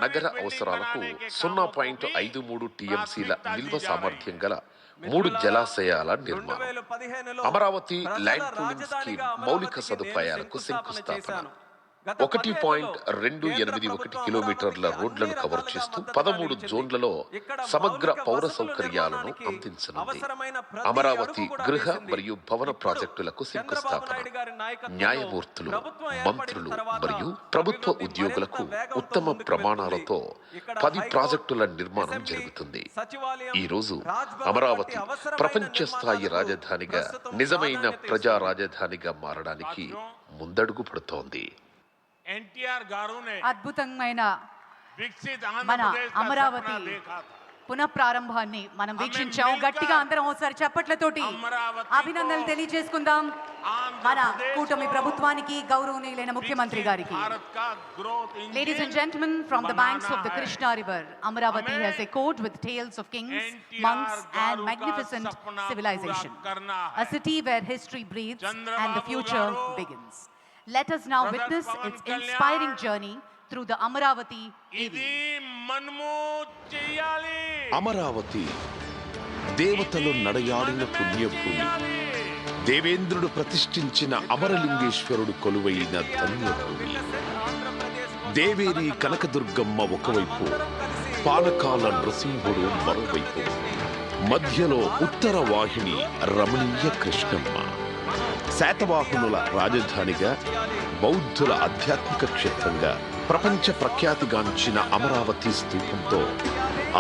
నగర అవసరాలకు 0.53 టీఎంసీల నిల్వ సామర్థ్యం గల 3 జలాశయాల నిర్మాణం. అమరావతి ల్యాండ్ పూలింగ్ స్కీమ్ మౌలిక సదుపాయాలకు శంకుస్థాపన. 1.281 కిలోమీటర్ల రోడ్లను కవర్ చేస్తూ 13 జోన్లలో సమగ్ర పౌర సౌకర్యాలను అందించనుంది. అమరావతి గృహ మరియు భవన ప్రాజెక్టులకు శంకుస్థాపన. న్యాయమూర్తులు, మంత్రులు మరియు ప్రభుత్వ ఉద్యోగులకు ఉత్తమ ప్రమాణాలతో 10 ప్రాజెక్టుల నిర్మాణం జరుగుతుంది. ఈ రోజు అమరావతి ప్రపంచ స్థాయి రాజధానిగా, నిజమైన ప్రజా రాజధానిగా మారడానికి ముందడుగు పడుతోంది.
అద్భుతమైన మన అమరావతి పునఃప్రారంభాన్ని మనం వీక్షించాం. గట్టిగా అందరం ఒకసారి చప్పట్లతోటి అభినందనలు తెలియజేసుకుందాం మన కూటమి ప్రభుత్వానికి, గౌరవనీయులైన ముఖ్యమంత్రి గారికి. Ladies and gentlemen, from the banks of the Krishna river, Amaravati has echoed with tales of kings, monks and magnificent civilization. A city where history breathes and the future begins. Let us now witness its inspiring journey through the Amaravati EV.
Amaravati దేవతలు నడయాడిన పుణ్యభూమి. దేవేంద్రుడు ప్రతిష్ఠించిన అమరలింగేశ్వరుడు కొలువైన ధన్యభూమి. దేవేరి కనకదుర్గమ్మ ఒకవైపు, పాలకాల నృసింహుడు మరోవైపు, మధ్యలో ఉత్తర వాహిని రమణీయ కృష్ణమ్మ. శాతవాహనుల రాజధానిగా, బౌద్ధుల ఆధ్యాత్మిక క్షేత్రంగా ప్రపంచ ప్రఖ్యాతిగాంచిన అమరావతి స్తూపంతో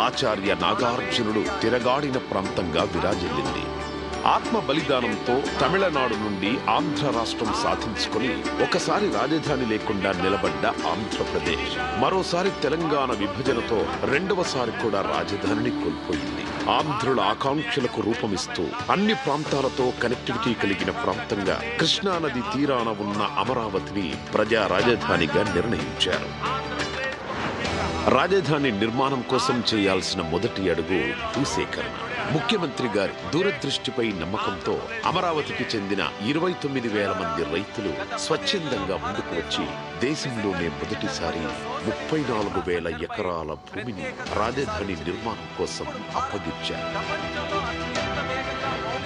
ఆచార్య నాగార్జునుడు తిరగాడిన ప్రాంతంగా విరాజిల్లింది. ఆత్మ బలిదానంతో తమిళనాడు నుండి ఆంధ్ర రాష్ట్రం సాధించుకొని ఒకసారి రాజధాని లేకుండా నిలబడ్డ ఆంధ్రప్రదేశ్ మరోసారి తెలంగాణ విభజనతో రెండవసారి కూడా రాజధానిని కోల్పోయింది. ఆంధ్రుల ఆకాంక్షలకు రూపమిస్తూ అన్ని ప్రాంతాలతో కనెక్టివిటీ కలిగిన ప్రాంతంగా కృష్ణానది తీరాన ఉన్న అమరావతిని ప్రజా రాజధానిగా నిర్ణయించారు. రాజధాని నిర్మాణం కోసం చేయాల్సిన మొదటి అడుగు భూసేకరణ. ముఖ్యమంత్రి గారి దూరదృష్టిపై నమ్మకంతో అమరావతికి చెందిన 29,000 మంది రైతులు స్వచ్ఛందంగా ముందుకు వచ్చి దేశంలోనే మొదటిసారి 34,000 ఎకరాల భూమిని రాజధాని నిర్మాణం కోసం అప్పగించారు.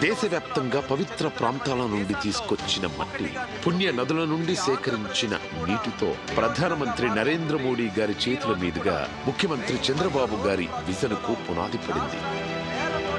దేశవ్యాప్తంగా పవిత్ర ప్రాంతాల నుండి తీసుకొచ్చిన మట్టి, పుణ్య నదుల నుండి సేకరించిన నీటితో ప్రధానమంత్రి నరేంద్ర మోడీ గారి చేతుల మీదుగా ముఖ్యమంత్రి చంద్రబాబు గారి విజన్కు పునాది పడింది.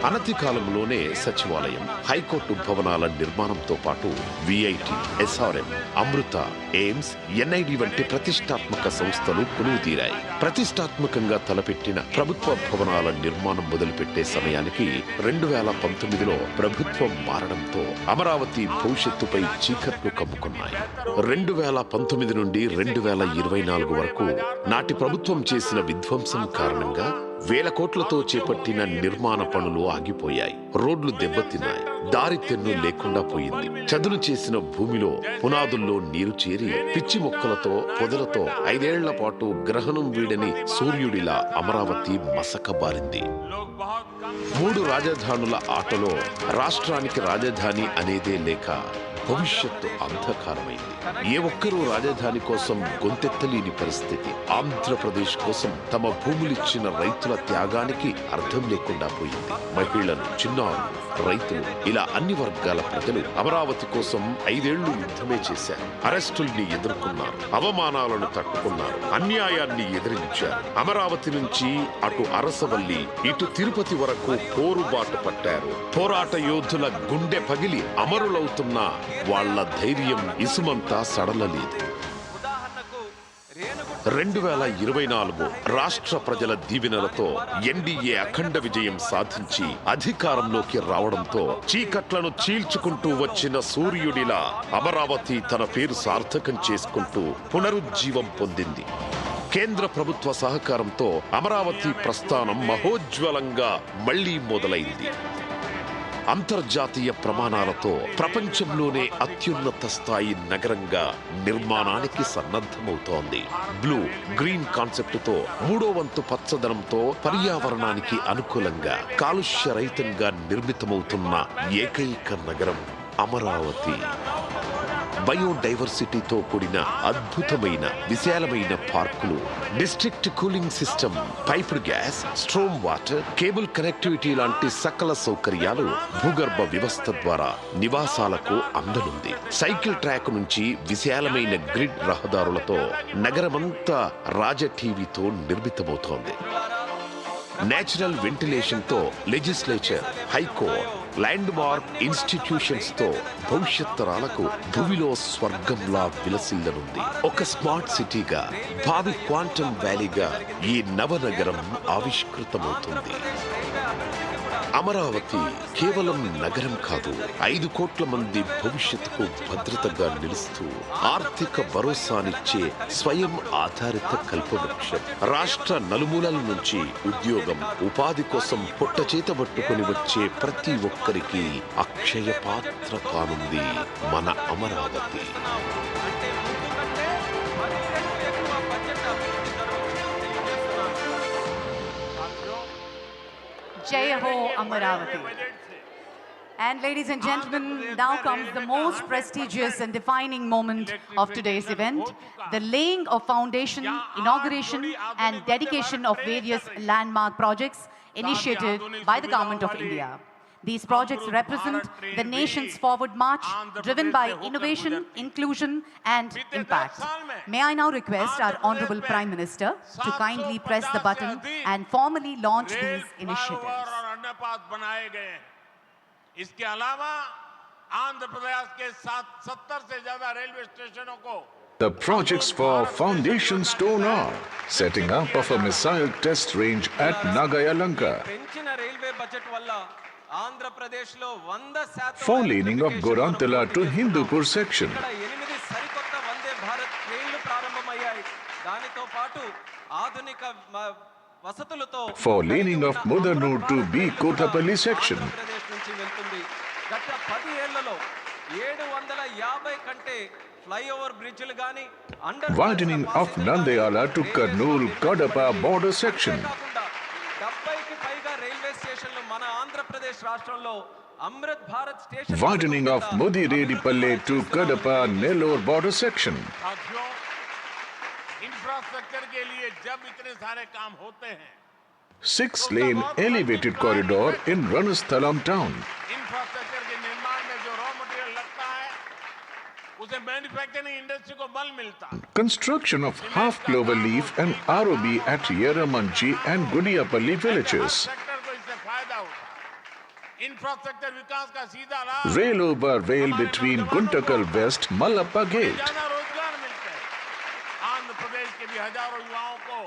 అనతి కాలంలోనే సచివాలయం, హైకోర్టు భవనాల నిర్మాణంతో పాటు విఐటి, ఎస్ఆర్ఎం, అమృత, ఎయిమ్స్, ఎన్ఐడి వంటి ప్రతిష్టాత్మక సంస్థలు కొలువుతీరాయి. ప్రతిష్టాత్మకంగా తలపెట్టిన ప్రభుత్వ భవనాల నిర్మాణం మొదలుపెట్టే సమయానికి 2019లో ప్రభుత్వం మారడంతో అమరావతి భవిష్యత్తుపై చీకట్లు కమ్ముకున్నాయి. 2019 నుండి 2024 వరకు నాటి ప్రభుత్వం చేసిన విధ్వంసం కారణంగా 1,000 కోట్లతో చేపట్టిన నిర్మాణ పనులు ఆగిపోయాయి. రోడ్లు దెబ్బతిన్నాయి. దారి తెన్ను లేకుండా పోయింది. చదును చేసిన భూమిలో పునాదుల్లో నీరు చేరి పిచ్చి మొక్కలతో, పొదలతో 5 ఏళ్ల పాటు గ్రహణం వీడని సూర్యుడిలా అమరావతి మసకబారింది. 3 రాజధానుల ఆటలో రాష్ట్రానికి రాజధాని అనేదే లేక భవిష్యత్తు అంధకారమైంది. ఏ ఒక్కరూ రాజధాని కోసం గొంతెత్తలేని పరిస్థితి. ఆంధ్రప్రదేశ్ కోసం తమ భూములిచ్చిన రైతుల త్యాగానికి అర్థం లేకుండా పోయింది. మహిళలు, చిన్నారులు, రైతులు ఇలా అన్ని వర్గాల ప్రజలు అమరావతి కోసం 5 ఏళ్లు యుద్ధమే చేశారు. అరెస్టుల్ని ఎదుర్కొన్నారు, అవమానాలను తట్టుకున్నారు, అన్యాయాన్ని ఎదిరించారు. అమరావతి నుంచి అటు అరసవల్లి, ఇటు తిరుపతి వరకు పోరుబాటు పట్టారు. పోరాట యోధుల గుండె పగిలి అమరులవుతున్న వాళ్ళ ధైర్యం ఇసుమంతా సడలలేదు. 2024 రాష్ట్ర ప్రజల దీవెనలతో ఎన్డీఏ అఖండ విజయం సాధించి అధికారంలోకి రావడంతో చీకట్లను చీల్చుకుంటూ వచ్చిన సూర్యుడిలా అమరావతి తన పేరు సార్థకం చేసుకుంటూ పునరుజ్జీవం పొందింది. కేంద్ర ప్రభుత్వ సహకారంతో అమరావతి ప్రస్థానం మహోజ్వలంగా మళ్లీ మొదలైంది. అంతర్జాతీయ ప్రమాణాలతో ప్రపంచంలోనే అత్యున్నత స్థాయి నగరంగా నిర్మాణానికి సన్నద్ధమవుతోంది. బ్లూ గ్రీన్ కాన్సెప్టుతో 3వ వంతు పచ్చదనంతో పర్యావరణానికి అనుకూలంగా కాలుష్య రహితంగా నిర్మితమవుతున్న ఏకైక నగరం అమరావతి. బయోడైవర్సిటీతో కూడిన అద్భుతమైన విశాలమైన పార్కులు, district cooling system, piped gas, storm water, cable connectivity లాంటి సకల సౌకర్యాలు భూగర్భ వ్యవస్థ ద్వారా నివాసాలకు అందనుంది. సైకిల్ ట్రాక్ నుంచి విశాలమైన గ్రిడ్ రహదారులతో నగరమంతా రాజటీవీతో నిర్మితమవుతోంది. నేచురల్ వెంటిలేషన్ తో legislature, high court, land mark institutions తో భవిష్యత్ తరాలకు భూమిలో స్వర్గంలా విలసిల్లనుంది. ఒక స్మార్ట్ సిటీగా, భావి క్వాంటమ్ వ్యాలీగా ఈ నవనగరం ఆవిష్కృతమవుతుంది. అమరావతి కేవలం నగరం కాదు, 5 కోట్ల మంది భవిష్యత్తుకు భద్రతగా నిలుస్తూ ఆర్థిక భరోసానిచ్చే స్వయం ఆధారిత కల్పవృక్షం. రాష్ట్ర నలుమూలల నుంచి ఉద్యోగం, ఉపాధి కోసం పొట్టచేతబట్టుకొని వచ్చే ప్రతి ఒక్కరికి అక్షయ పాత్ర కానుంది మన Amaravati.
Jai Ho Amaravati. And ladies and gentlemen, now comes the most prestigious and defining moment of today's event, the laying of foundation, inauguration and dedication of various landmark projects initiated by the Government of India. These projects represent the nation's forward march, driven by innovation, inclusion and impact. May I now request our Honorable Prime Minister to kindly press the button and formally launch these initiatives.
इसके अलावा आंध्र प्रदेश के 70 से ज्यादा railway स्टेशनों को
The projects for foundation stone are setting up of a missile test range at Nagayalanka,
పెంచిన railway budget వల్ల ఆంధ్రప్రదేశ్లో 100%
4 laning of Gorantala to Hindupur section,
ఇక్కడ 8 సరికొత్త వందే భారత్ ట్రైన్లు ప్రారంభమయ్యాయి. దానితో పాటు ఆధునిక వసతులతో
4 laning of Mudanur to B Kotapalli section,
Andhra Pradesh నుంచి వెళ్తుంది. గత 10 ఏళ్లలో 750 కంటే ఫ్లైఓవర్ బ్రిడ్జిలు గాని
widening of Nandayala to Kurnool Kadapa border section,
70కి పైగా రైల్వే స్టేషన్లు మన ఆంధ్రప్రదేశ్ రాష్ట్రంలో Amrit Bharat station
widening of Mudiredipalli to Kadapa Nellore border section,
साथियों, इंफ्रास्ट्रक्चर के लिए जब इतने सारे काम होते हैं,
6-lane elevated corridor in Ranasthalam town,
infrastructure के निर्माण में जो रॉ मटेरियल लगता है उसे मैन्युफैक्चरिंग इंडस्ट्री को बल मिलता है.
construction of half clover leaf and ROB at Yeramanchi and Gudiapalli villages,
sector को इससे फायदा होता है. इंफ्रास्ट्रक्चर विकास का सीधा लाभ
rail over rail between Guntakal West Mallappa Gate,
ज्यादा रोजगार मिलते हैं. आंध्र प्रदेश के भी हजारों युवाओं को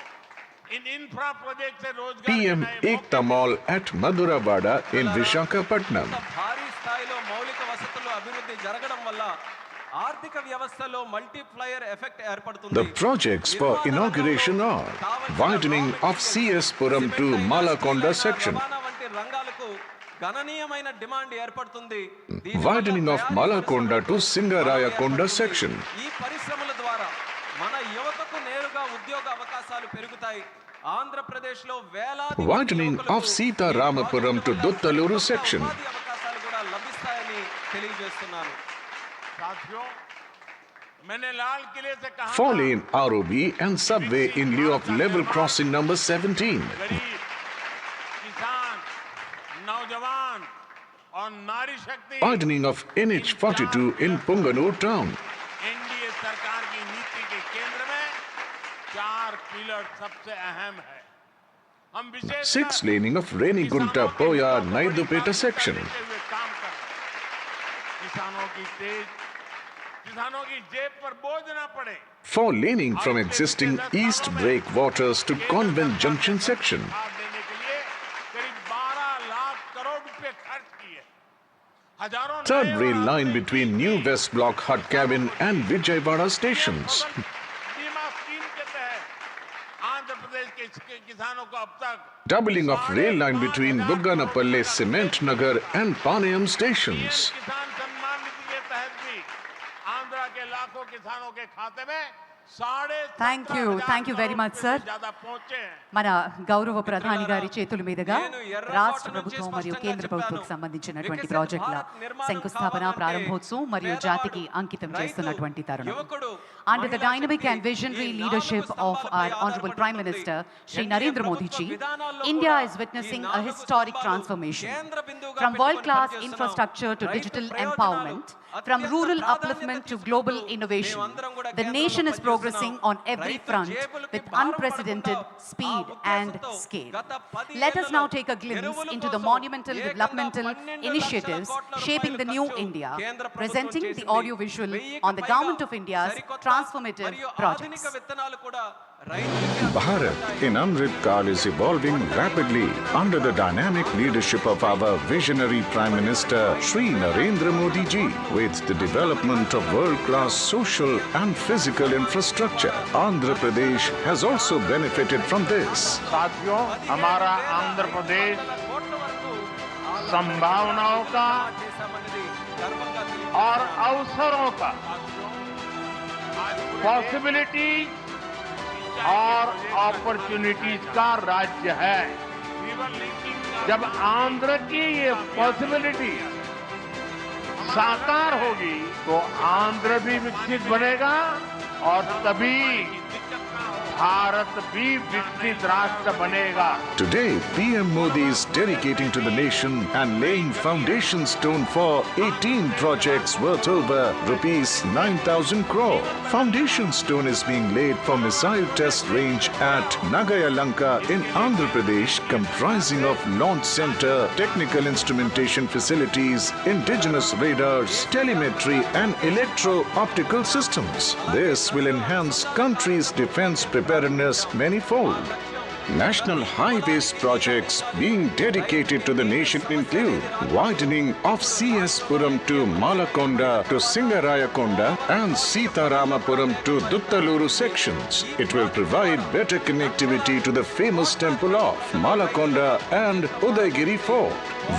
इन इंफ्रा प्रोजेक्ट से रोजगार
PM
के नए
Ekta Mall at Maduravada in Vishakhapatnam,
భారీ స్థాయిలో మౌలిక వసతులు అభివృద్ధి జరగడం వల్ల ఆర్థిక వ్యవస్థలో మల్టిప్లయర్ ఎఫెక్ట్ ఏర్పడుతుంది.
The projects for inauguration are widening of CS Puram to Malakonda section,
రవాణా వంటి రంగాలకు గణనీయమైన డిమాండ్ ఏర్పడుతుంది.
widening of Malakonda to Singarayakonda section,
ఈ పరిశ్రమల ద్వారా మన యువతకు నేరుగా ఉద్యోగ అవకాశాలు పెరుగుతాయి. ఆంధ్రప్రదేశ్లో వేలాది
widening of Sita Ramapuram to Duttaluru section,
ఉపాధి అవకాశాలు కూడా లభిస్తాయని తెలియజేస్తున్నాను.
साथियों, मैंने लाल किले से कहा
4-lane ROB and subway in lieu of level crossing number 17,
गरीब, किसान, नौजवान और नारी शक्ति
widening of NH42 in Punganur town,
NDA सरकार की नीति के केंद्र में 4 पिलर सबसे अहम है. हम विशेष
6-laning of Renigunta Poya Naidupeta section,
काम कर रहे हैं. किसानों की जेब पर बोझ न पड़े.
4 laning from existing East Breakwaters to Convent Junction section.
देने के लिए करीब 12 लाख करोड़ रुपए खर्च किए हजारों
Third rail line between New West Block Hut Cabin and Vijayawada stations.
बीमा स्कीम के तहत आंध्र प्रदेश के किसानों को अब तक
Doubling of rail line between Bugganapalle, Cement Nagar and Panayam stations.
किसान सम्मान निधि के तहत भी आंध्र के लाखों किसानों के खाते में
Thank you very much, sir.
ज्यादा पहुंचे हैं
మన గౌరవ ప్రధాని గారి చేతుల మీదుగా రాష్ట్ర ప్రభుత్వం మరియు కేంద్ర ప్రభుత్వానికి సంబంధించినటువంటి ప్రాజెక్టుల శంకుస్థాపన ప్రారంభోత్సవం మరియు జాతికి అంకితం చేస్తున్నటువంటి తరుణం. Under the dynamic and visionary leadership of our Honorable Prime Minister, Shri Narendra Modi ji, India is witnessing a historic transformation. From world-class infrastructure to digital empowerment, from rural upliftment to global innovation, the nation is progressing on every front with unprecedented speed and scale. Let us now take a glimpse into the monumental developmental initiatives shaping the new India, presenting the audio-visual on the Government of India's transformative projects.
Bharat in Amrit Kaal is evolving rapidly under the dynamic leadership of our visionary Prime Minister Shri Narendra Modi ji. With the development of world-class social and physical infrastructure, Andhra Pradesh has also benefited from this.
साथियों हमारा आंध्र प्रदेश संभावनाओं का और अवसरों का possibility और opportunities का राज्य है. जब आंध्र की ये पॉसिबिलिटी साकार होगी तो आंध्र भी विकसित बनेगा और तभी भारत भी विकसित राष्ट्र बनेगा.
Today, PM Modi is dedicating to the nation and laying foundation stone for 18 projects worth over rupees 9,000 crore. Foundation stone is being laid for missile test range at Nagayalanka in Andhra Pradesh, comprising of launch center, technical instrumentation facilities, indigenous radars, telemetry and electro-optical systems. This will enhance country's defense preparedness manifold. National highways projects being dedicated to the nation include widening of CS Puram to Malakonda to Singarayakonda and Sitaramapuram to Duttaluru sections. It will provide better connectivity to the famous temple of Malakonda and Udaygiri Fort.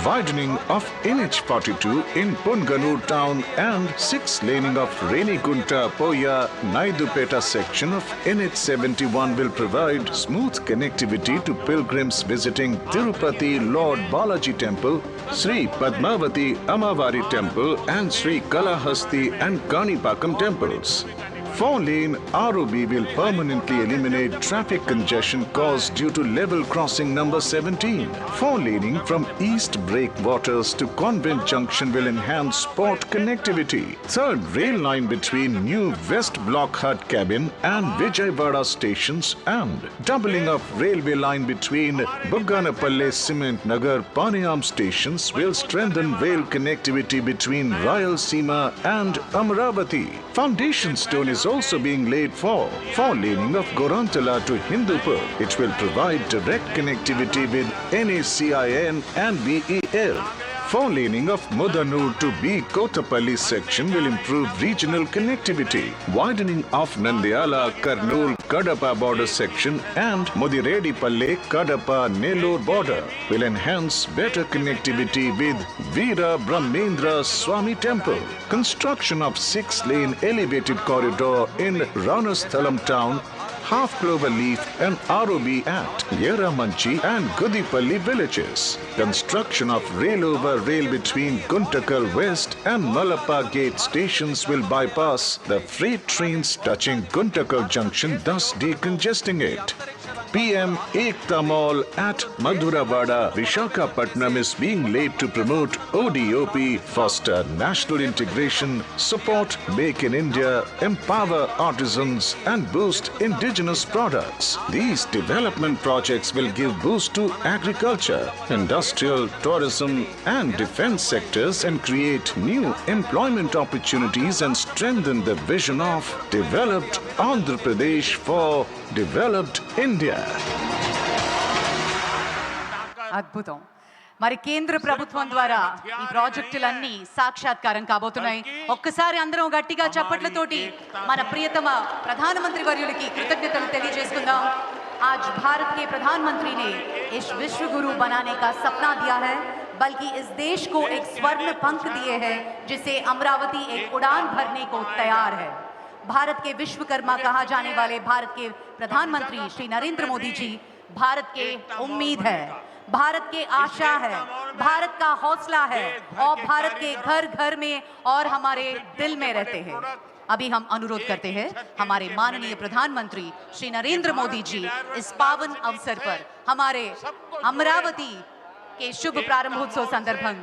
Widening of NH42 in Punganur town and 6 laning of Renigunta Poya Naidupeta section of NH71 will provide smooth connectivity to pilgrims visiting Tirupati Lord Balaji Temple, Sri Padmavati Amavari Temple and Sri Kalahasti and Kanipakam temples. 4-lane ROB will permanently eliminate traffic congestion caused due to level crossing number 17. 4-laning from East Breakwaters to Convent Junction will enhance port connectivity. 3rd rail line between New West Block Hut Cabin and Vijayawada stations and doubling of railway line between Bugganapalle, Cement Nagar, Panayam stations will strengthen rail connectivity between Rayalaseema and Amaravati. Foundation stone is also being laid for 4-laning of Gorantala to Hindupur. It will provide direct connectivity with NACIN and BEL. 4-laning of Mudanur to B. Kotapalli section will improve regional connectivity. Widening of Nandyala, Kurnool, Kadapa border section and Mudiredipalli, Kadapa, Nellore border will enhance better connectivity with Veera Brahmendra Swami Temple. Construction of 6-lane elevated corridor in Ranasthalam town, Half Clover Leaf and ROB at Yeramanchi and Gudipalli villages. Construction of rail over rail between Guntakal West and Malappa Gate stations will bypass the freight trains touching Guntakal Junction, thus decongesting it. PM Ekta Mall at Madhuravada, Vishakhapatnam is being laid to promote ODOP, foster national integration, support Make in India, empower artisans and boost indigenous products. These development projects will give boost to agriculture, industrial, tourism and defense sectors and create new employment opportunities and strengthen the vision of developed Andhra Pradesh for developed India.
అద్భుతం. మరి కేంద్ర ప్రభుత్వం ద్వారా ఈ ప్రాజెక్టులన్నీ సాక్షాత్కారం కాబోతున్నాయి. ఒక్కసారి అందరం గట్టిగా చప్పట్లతోటి మన ప్రియతమ ప్రధానమంత్రి వర్యులకి కృతజ్ఞతలు తెలియజేసుకుందాం. आज भारत के प्रधानमंत्री ने इस विश्व गुरु बनाने का सपना दिया है, बल्कि इस देश को एक स्वर्ण पंख दिए हैं जिसे अमरावती एक उड़ान भरने को तैयार है. भारत के विश्वकर्मा कहा जाने वाले भारत के प्रधानमंत्री श्री नरेंद्र मोदी जी भारत के उम्मीद है, भारत के आशा है, भारत का हौसला है और भारत के घर घर में और हमारे दिल में रहते हैं. अभी हम अनुरोध करते हैं हमारे माननीय प्रधानमंत्री श्री नरेंद्र मोदी जी इस पावन अवसर पर हमारे अमरावती के शुभ प्रारंभोत्सव संदर्भं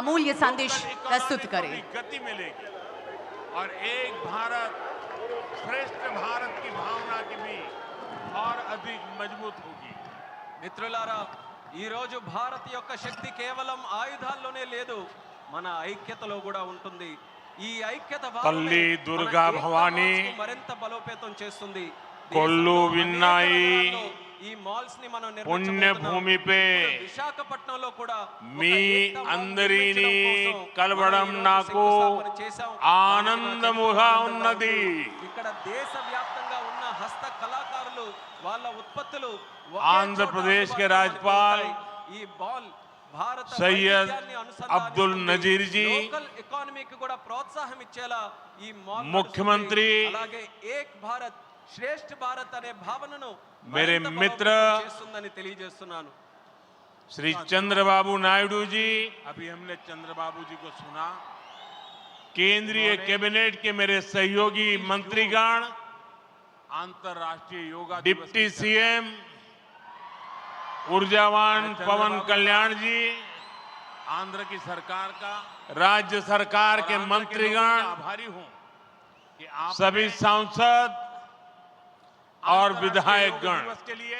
अमूल्य संदेश प्रस्तुत करें.
गति मिलेगी और एक भारत श्रेष्ठ भारत की भावना की भी और अधिक मजबूत होगी.
మిత్రులారా, ఈ రోజు భారత్ యొక్క శక్తి కేవలం ఆయుధాల్లోనే లేదు, మన ఐక్యతలో కూడా ఉంటుంది. ఈ ఐక్యత
తల్లి దుర్గా భవానీ
మరింత బలోపేతం చేస్తుంది.
కొల్లు విన్నాయి
ఈ మాల్స్ ని మనం
పుణ్య భూమిపై
విశాఖపట్నంలో కూడా
మీ అందరినీ కలవడం నాకు ఆనందముగా ఉన్నది.
ఇక్కడ దేశవ్యాప్తంగా ఉన్న హస్త కళాకారులు వాళ్ళ ఉత్పత్తులు
ఆంధ్రప్రదేశ్ के राज्यपाल
ఈ బాల్ భారత
సయ్యద్ అబ్దుల్ నజీర్ जी,
లోకల్ ఎకానమీకి కూడా ప్రోత్సాహం ఇచ్చేలా ఈ మాల్
ముఖ్యమంత్రి,
అలాగే ఏక్ భారత్ శ్రేష్ఠ భారత్ అనే భావనను
मेरे मित्र
చేస్తుందని తెలియజేస్తున్నాను.
श्री चंद्रबाबू नायडू जी, अभी हमने चंद्रबाबू जी को सुना, केंद्रीय कैबिनेट के मेरे सहयोगी मंत्रीगण, अंतर्राष्ट्रीय योगा डिप्टी सीएम ऊर्जावान पवन कल्याण जी, आंध्र की सरकार का, राज्य सरकार के मंत्रीगण, आभारी हूं कि आप सभी सांसद और विधायकगण के लिए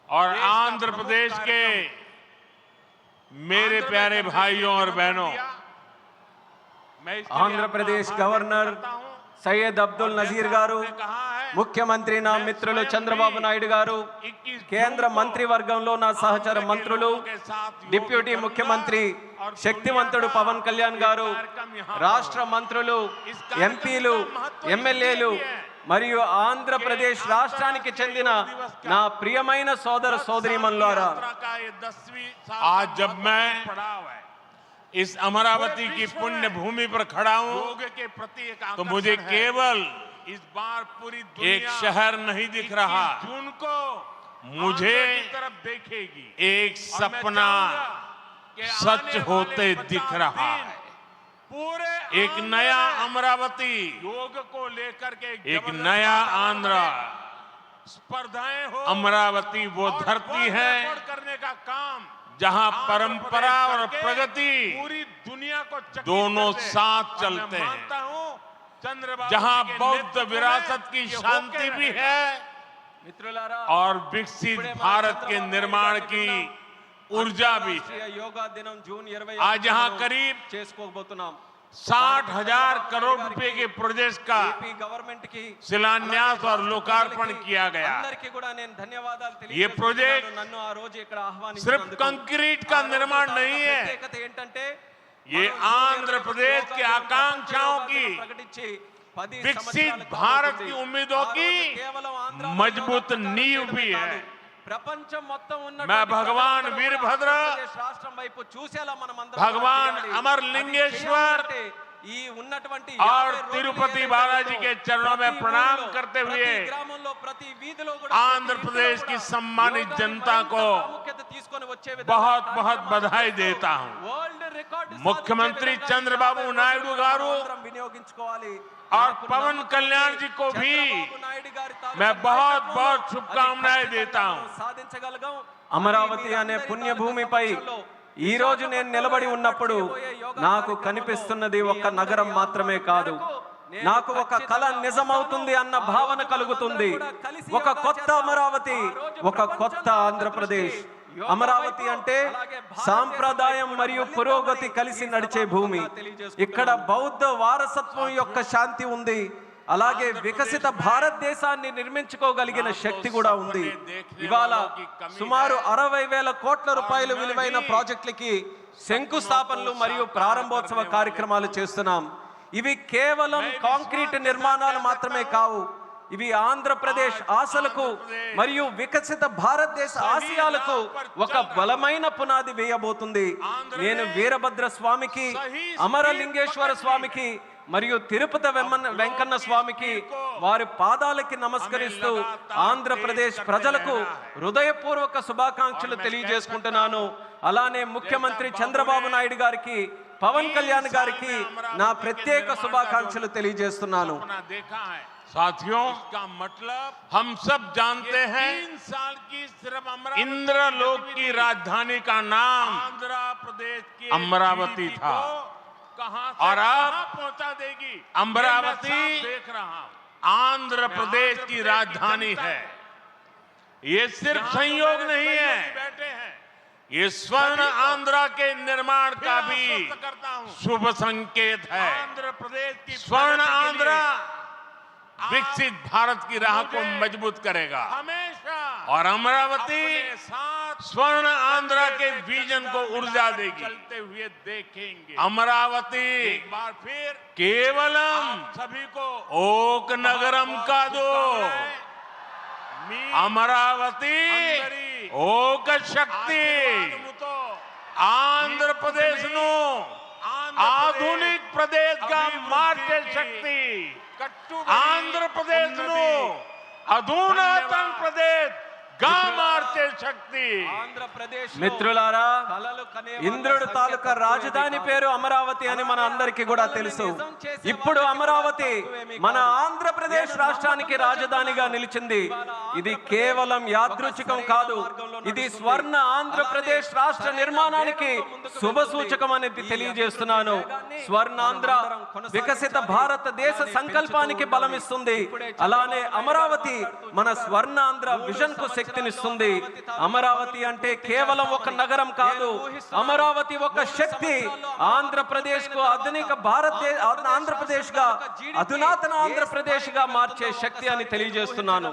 और आंध्र प्रदेश के मेरे प्यारे भाइयों और बहनों,
ఆంధ్రప్రదేశ్ గవర్నర్ సయ్యద్ అబ్దుల్ నజీర్ గారు, ముఖ్యమంత్రి నా మిత్రులు చంద్రబాబు నాయుడు గారు, కేంద్ర మంత్రివర్గంలో నా సహచర మంత్రులు, డిప్యూటీ ముఖ్యమంత్రి శక్తివంతుడు పవన్ కళ్యాణ్ గారు, రాష్ట్ర మంత్రులు, ఎంపీలు, ఎమ్మెల్యేలు మరియు ఆంధ్రప్రదేశ్ రాష్ట్రానికి చెందిన నా ప్రియమైన సోదర సోదరీమణులారా,
आज जब मैं इस अमरावती की पुण्य भूमि पर खड़ा हूं तो मुझे केवल इस बार पूरी एक शहर नहीं दिख रहा, मुझे देखेगी एक सपना सच होते दिख रहा है. एक नया अमरावती, योग को लेकर के एक नया आंध्र, स्पर्धाएं हो. अमरावती वो धरती है करने का काम जहां परंपरा और प्रगति पूरी दुनिया को दोनों साथ चलते हैं, जहां बौद्ध विरासत की शांति भी है और विकसित भारत के निर्माण की ऊर्जा भी है.
యోగా దినం జూన్ 20
आज यहाँ करीब
చేసుకోబోతున్నాం.
60,000 करोड़ रुपए के प्रोजेक्ट का
ఏపీ గవర్నమెంట్ కి
शिलान्यास और लोकार्पण किया गया.
అందరికీ కూడా నేను ధన్యవాదాలు
ये
తెలియజేస్తున్నాను.
प्रोजेक्ट
నన్ను ఆ రోజు ఇక్కడ
सिर्फ
ఆహ్వానించినందుకు.
कंक्रीट का निर्माण नहीं है,
ప్రత్యేకత ఏంటంటే
ये आंध्र प्रदेश की आकांक्षाओं की,
ప్రకటించి 10
विकसित
సంవత్సరాలు
भारत
కాబోతుంది.
की उम्मीदों
ఆ
की
రోజు కేవలం ఆంధ్ర
मजबूत
రాష్ట్రం
नींव
మాత్రమే
भी
కాదు,
है.
ప్రపంచం మొత్తం ఉన్నటువంటి
मैं भगवान
ప్రజలందరూ
वीरभद्र,
కూడా ఆంధ్రప్రదేశ్ రాష్ట్రం వైపు చూసేలా మనం అందరం
भगवान
చేయాలి.
अमरलिंगेश्वर
అది చేయాలంటే ఈ ఉన్నటువంటి
और
50 రోజులు
तिरुपति
ఏదైతే
बालाजी के
ఉందో,
चरणों में
ప్రతి
प्रणाम
ఊరిలో,
करते
ప్రతి
हुए
గ్రామంలో, ప్రతి వీధిలో కూడా,
आंध्र
ప్రతి
प्रदेश
ఇంట్లో
की
కూడా
सम्मानित
యోగాని
जनता
మరింత
को
ప్రాముఖ్యత తీసుకొని వచ్చే విధంగా
बहुत बहुत
కార్యక్రమాలు
बधाई
చేస్తూ
देता हूं.
వరల్డ్ రికార్డు
मुख्यमंत्री
సాధించే విధంగా
चंद्रबाबू
ఈ 50
नायडू
రోజులను
गारू
అందరం వినియోగించుకోవాలి.
और
నాకు
पवन
నమ్మకం
कल्याण
ఉంది,
जी को भी
చంద్రబాబు నాయుడు నాయుడు గారి
मैं बहुत बहुत शुभकामनाएं देता हूं।
సాధించగలగం। అమరావతి అనే పుణ్యభూమిపై ఈ రోజు నేను నిలబడి ఉన్నప్పుడు నాకు కనిపిస్తున్నది ఒక నగరం మాత్రమే కాదు, నాకు ఒక కళ నిజమవుతుంది అన్న భావన కలుగుతుంది। ఒక కొత్త అమరావతి, ఒక కొత్త ఆంధ్రప్రదేశ్। అమరావతి అంటే సాంప్రదాయం మరియు పురోగతి కలిసి నడిచే భూమి। ఇక్కడ బౌద్ధ వారసత్వం యొక్క శాంతి ఉంది, అలాగే వికసిత భారతదేశాన్ని నిర్మించుకోగలిగిన శక్తి కూడా ఉంది। ఇవాళ సుమారు 60,000 కోట్ల రూపాయలు విలువైన ప్రాజెక్టులకి శంకుస్థాపనలు మరియు ప్రారంభోత్సవ కార్యక్రమాలు చేస్తున్నాం। ఇవి కేవలం కాంక్రీట్ నిర్మాణాలు మాత్రమే కావు, ఇవి ఆంధ్రప్రదేశ్ ఆశలకు మరియు వికసిత భారతదేశ ఆశయాలకు ఒక బలమైన పునాది వేయబోతుంది। నేను వీరభద్ర స్వామికి, అమరలింగేశ్వర స్వామికి మరియు తిరుపతి వెంకన్న స్వామికి వారి పాదాలకి నమస్కరిస్తూ ఆంధ్రప్రదేశ్ ప్రజలకు హృదయపూర్వక శుభాకాంక్షలు తెలియజేసుకుంటున్నాను। అలానే ముఖ్యమంత్రి చంద్రబాబు నాయుడు గారికి, పవన్ కళ్యాణ్ గారికి నా ప్రత్యేక శుభాకాంక్షలు తెలియజేస్తున్నాను।
साथियों, इसका मतलब हम सब जानते हैं 3 साल की सिर्फ इंद्रलोक की राजधानी का नाम आंध्र प्रदेश की अमरावती था। और अब पहुंचा देगी अमरावती, देख रहा हूं, आंध्र प्रदेश की राजधानी है। ये सिर्फ संयोग नहीं है, ये स्वर्ण आंध्र के निर्माण का भी शुभ संकेत है। आंध्र प्रदेश की स्वर्ण आंध्र विकसित भारत की राह को मजबूत करेगा हमेशा, और अमरावती स्वर्ण आंध्र के विजन को ऊर्जा देगी। चलते हुए देखेंगे अमरावती एक बार फिर केवलम सभी को ओक नगरम का दो, अमरावती ओक शक्ति आंध्र प्रदेश नो आधुनिक प्रदेश का मार्चे शक्ति आंध्र प्रदेश नो अधुनातन प्रदेश గా మార్చే శక్తి ఆంధ్రప్రదేశ్।
మిత్రులారా, ఇంద్రుడు తాలూకా రాజధాని పేరు అమరావతి అని మన అందరికీ కూడా తెలుసు। ఇప్పుడు అమరావతి మన ఆంధ్రప్రదేశ్ రాష్ట్రానికి రాజధానిగా నిలిచింది। ఇది కేవలం యాదృచ్ఛికం కాదు, ఇది స్వర్ణ ఆంధ్రప్రదేశ్ రాష్ట్ర నిర్మాణానికి శుభ సూచకం అని తెలియజేస్తున్నాను। స్వర్ణాంధ్ర వికసిత భారతదేశ సంకల్పానికి బలమిస్తుంది, అలానే అమరావతి మన స్వర్ణాంధ్ర విజన్ కు శక్తినిస్తుంది। అమరావతి అంటే కేవలం ఒక నగరం కాదు, అమరావతి ఒక శక్తి, ఆంధ్రప్రదేశ్ కు ఆధునిక ఆంధ్రప్రదేశ్ గా అధునాతన ఆంధ్రప్రదేశ్ గా మార్చే శక్తి అని తెలియజేస్తున్నాను।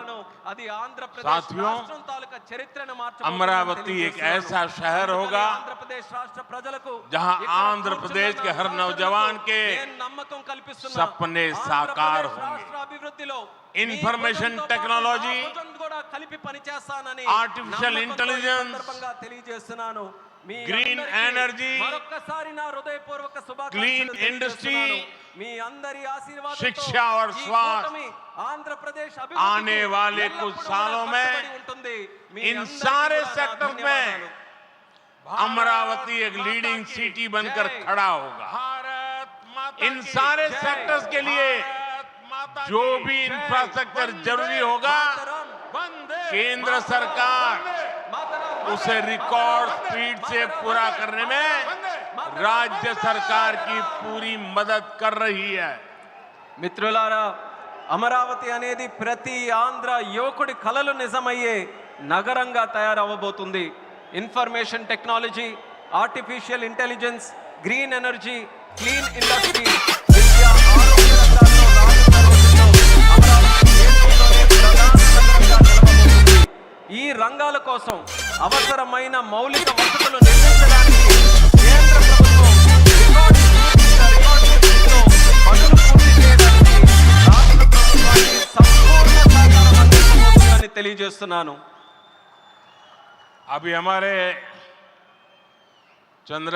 అది ఆంధ్రప్రదేశ్ రాష్ట్రం తాలూకా చరిత్రను మార్చే
अमरावती एक ऐसा शहर होगा
ఆంధ్రప్రదేశ్ రాష్ట్ర ప్రజలకు
जहां आंध्र प्रदेश के हर नौजवान के
నమ్మకం కల్పిస్తున్నా
सपने साकार होंगे।
రాష్ట్ర అభివృద్ధిలో
इंफॉर्मेशन टेक्नोलॉजी,
కలిపి పనిచేస్తానని
आर्टिफिशियल इंटेलिजेंस,
తెలియజేస్తున్నాను।
ग्रीन एनर्जी,
మరొక్కసారి నా హృదయపూర్వక శుభాకాంక్షలు
क्लीन इंडस्ट्री,
మీ అందరి ఆశీర్వాదంతో
शिक्षा और
ఈ
स्वास्थ्य
కూటమి ఆంధ్రప్రదేశ్
आने वाले कुछ सालों में इन सारे सेक्टर में अमरावती एक लीडिंग सिटी बनकर खड़ा होगा। इन सारे सेक्टर्स के लिए जो भी इंफ्रास्ट्रक्चर जरूरी होगा, केंद्र सरकार उसे रिकॉर्ड स्पीड से पूरा करने में राज्य सरकार की पूरी मदद कर रही है।
మిత్రులారా, అమరావతి అనేది ప్రతి ఆంధ్ర యువకుడి కలలు నిజమయ్యే నగరంగా తయారవబోతుంది। Information technology, artificial intelligence, green energy, clean industry, విద్య, ఆరోగ్య రంగాల్లో రానున్న రోజుల్లో అమరావతి దేశంలోనే ప్రధాన నగరంగా నిలవబోతుంది। ఈ రంగాల కోసం అవసరమైన మౌలిక వసతులు నిర్మించడానికి కేంద్ర ప్రభుత్వం రికార్డు పనులు పూర్తి చేయడానికి రాష్ట్ర ప్రభుత్వానికి సంపూర్ణ సహకారం అందించబోతుందని తెలియజేస్తున్నాను।
अभी हमारे चंद्र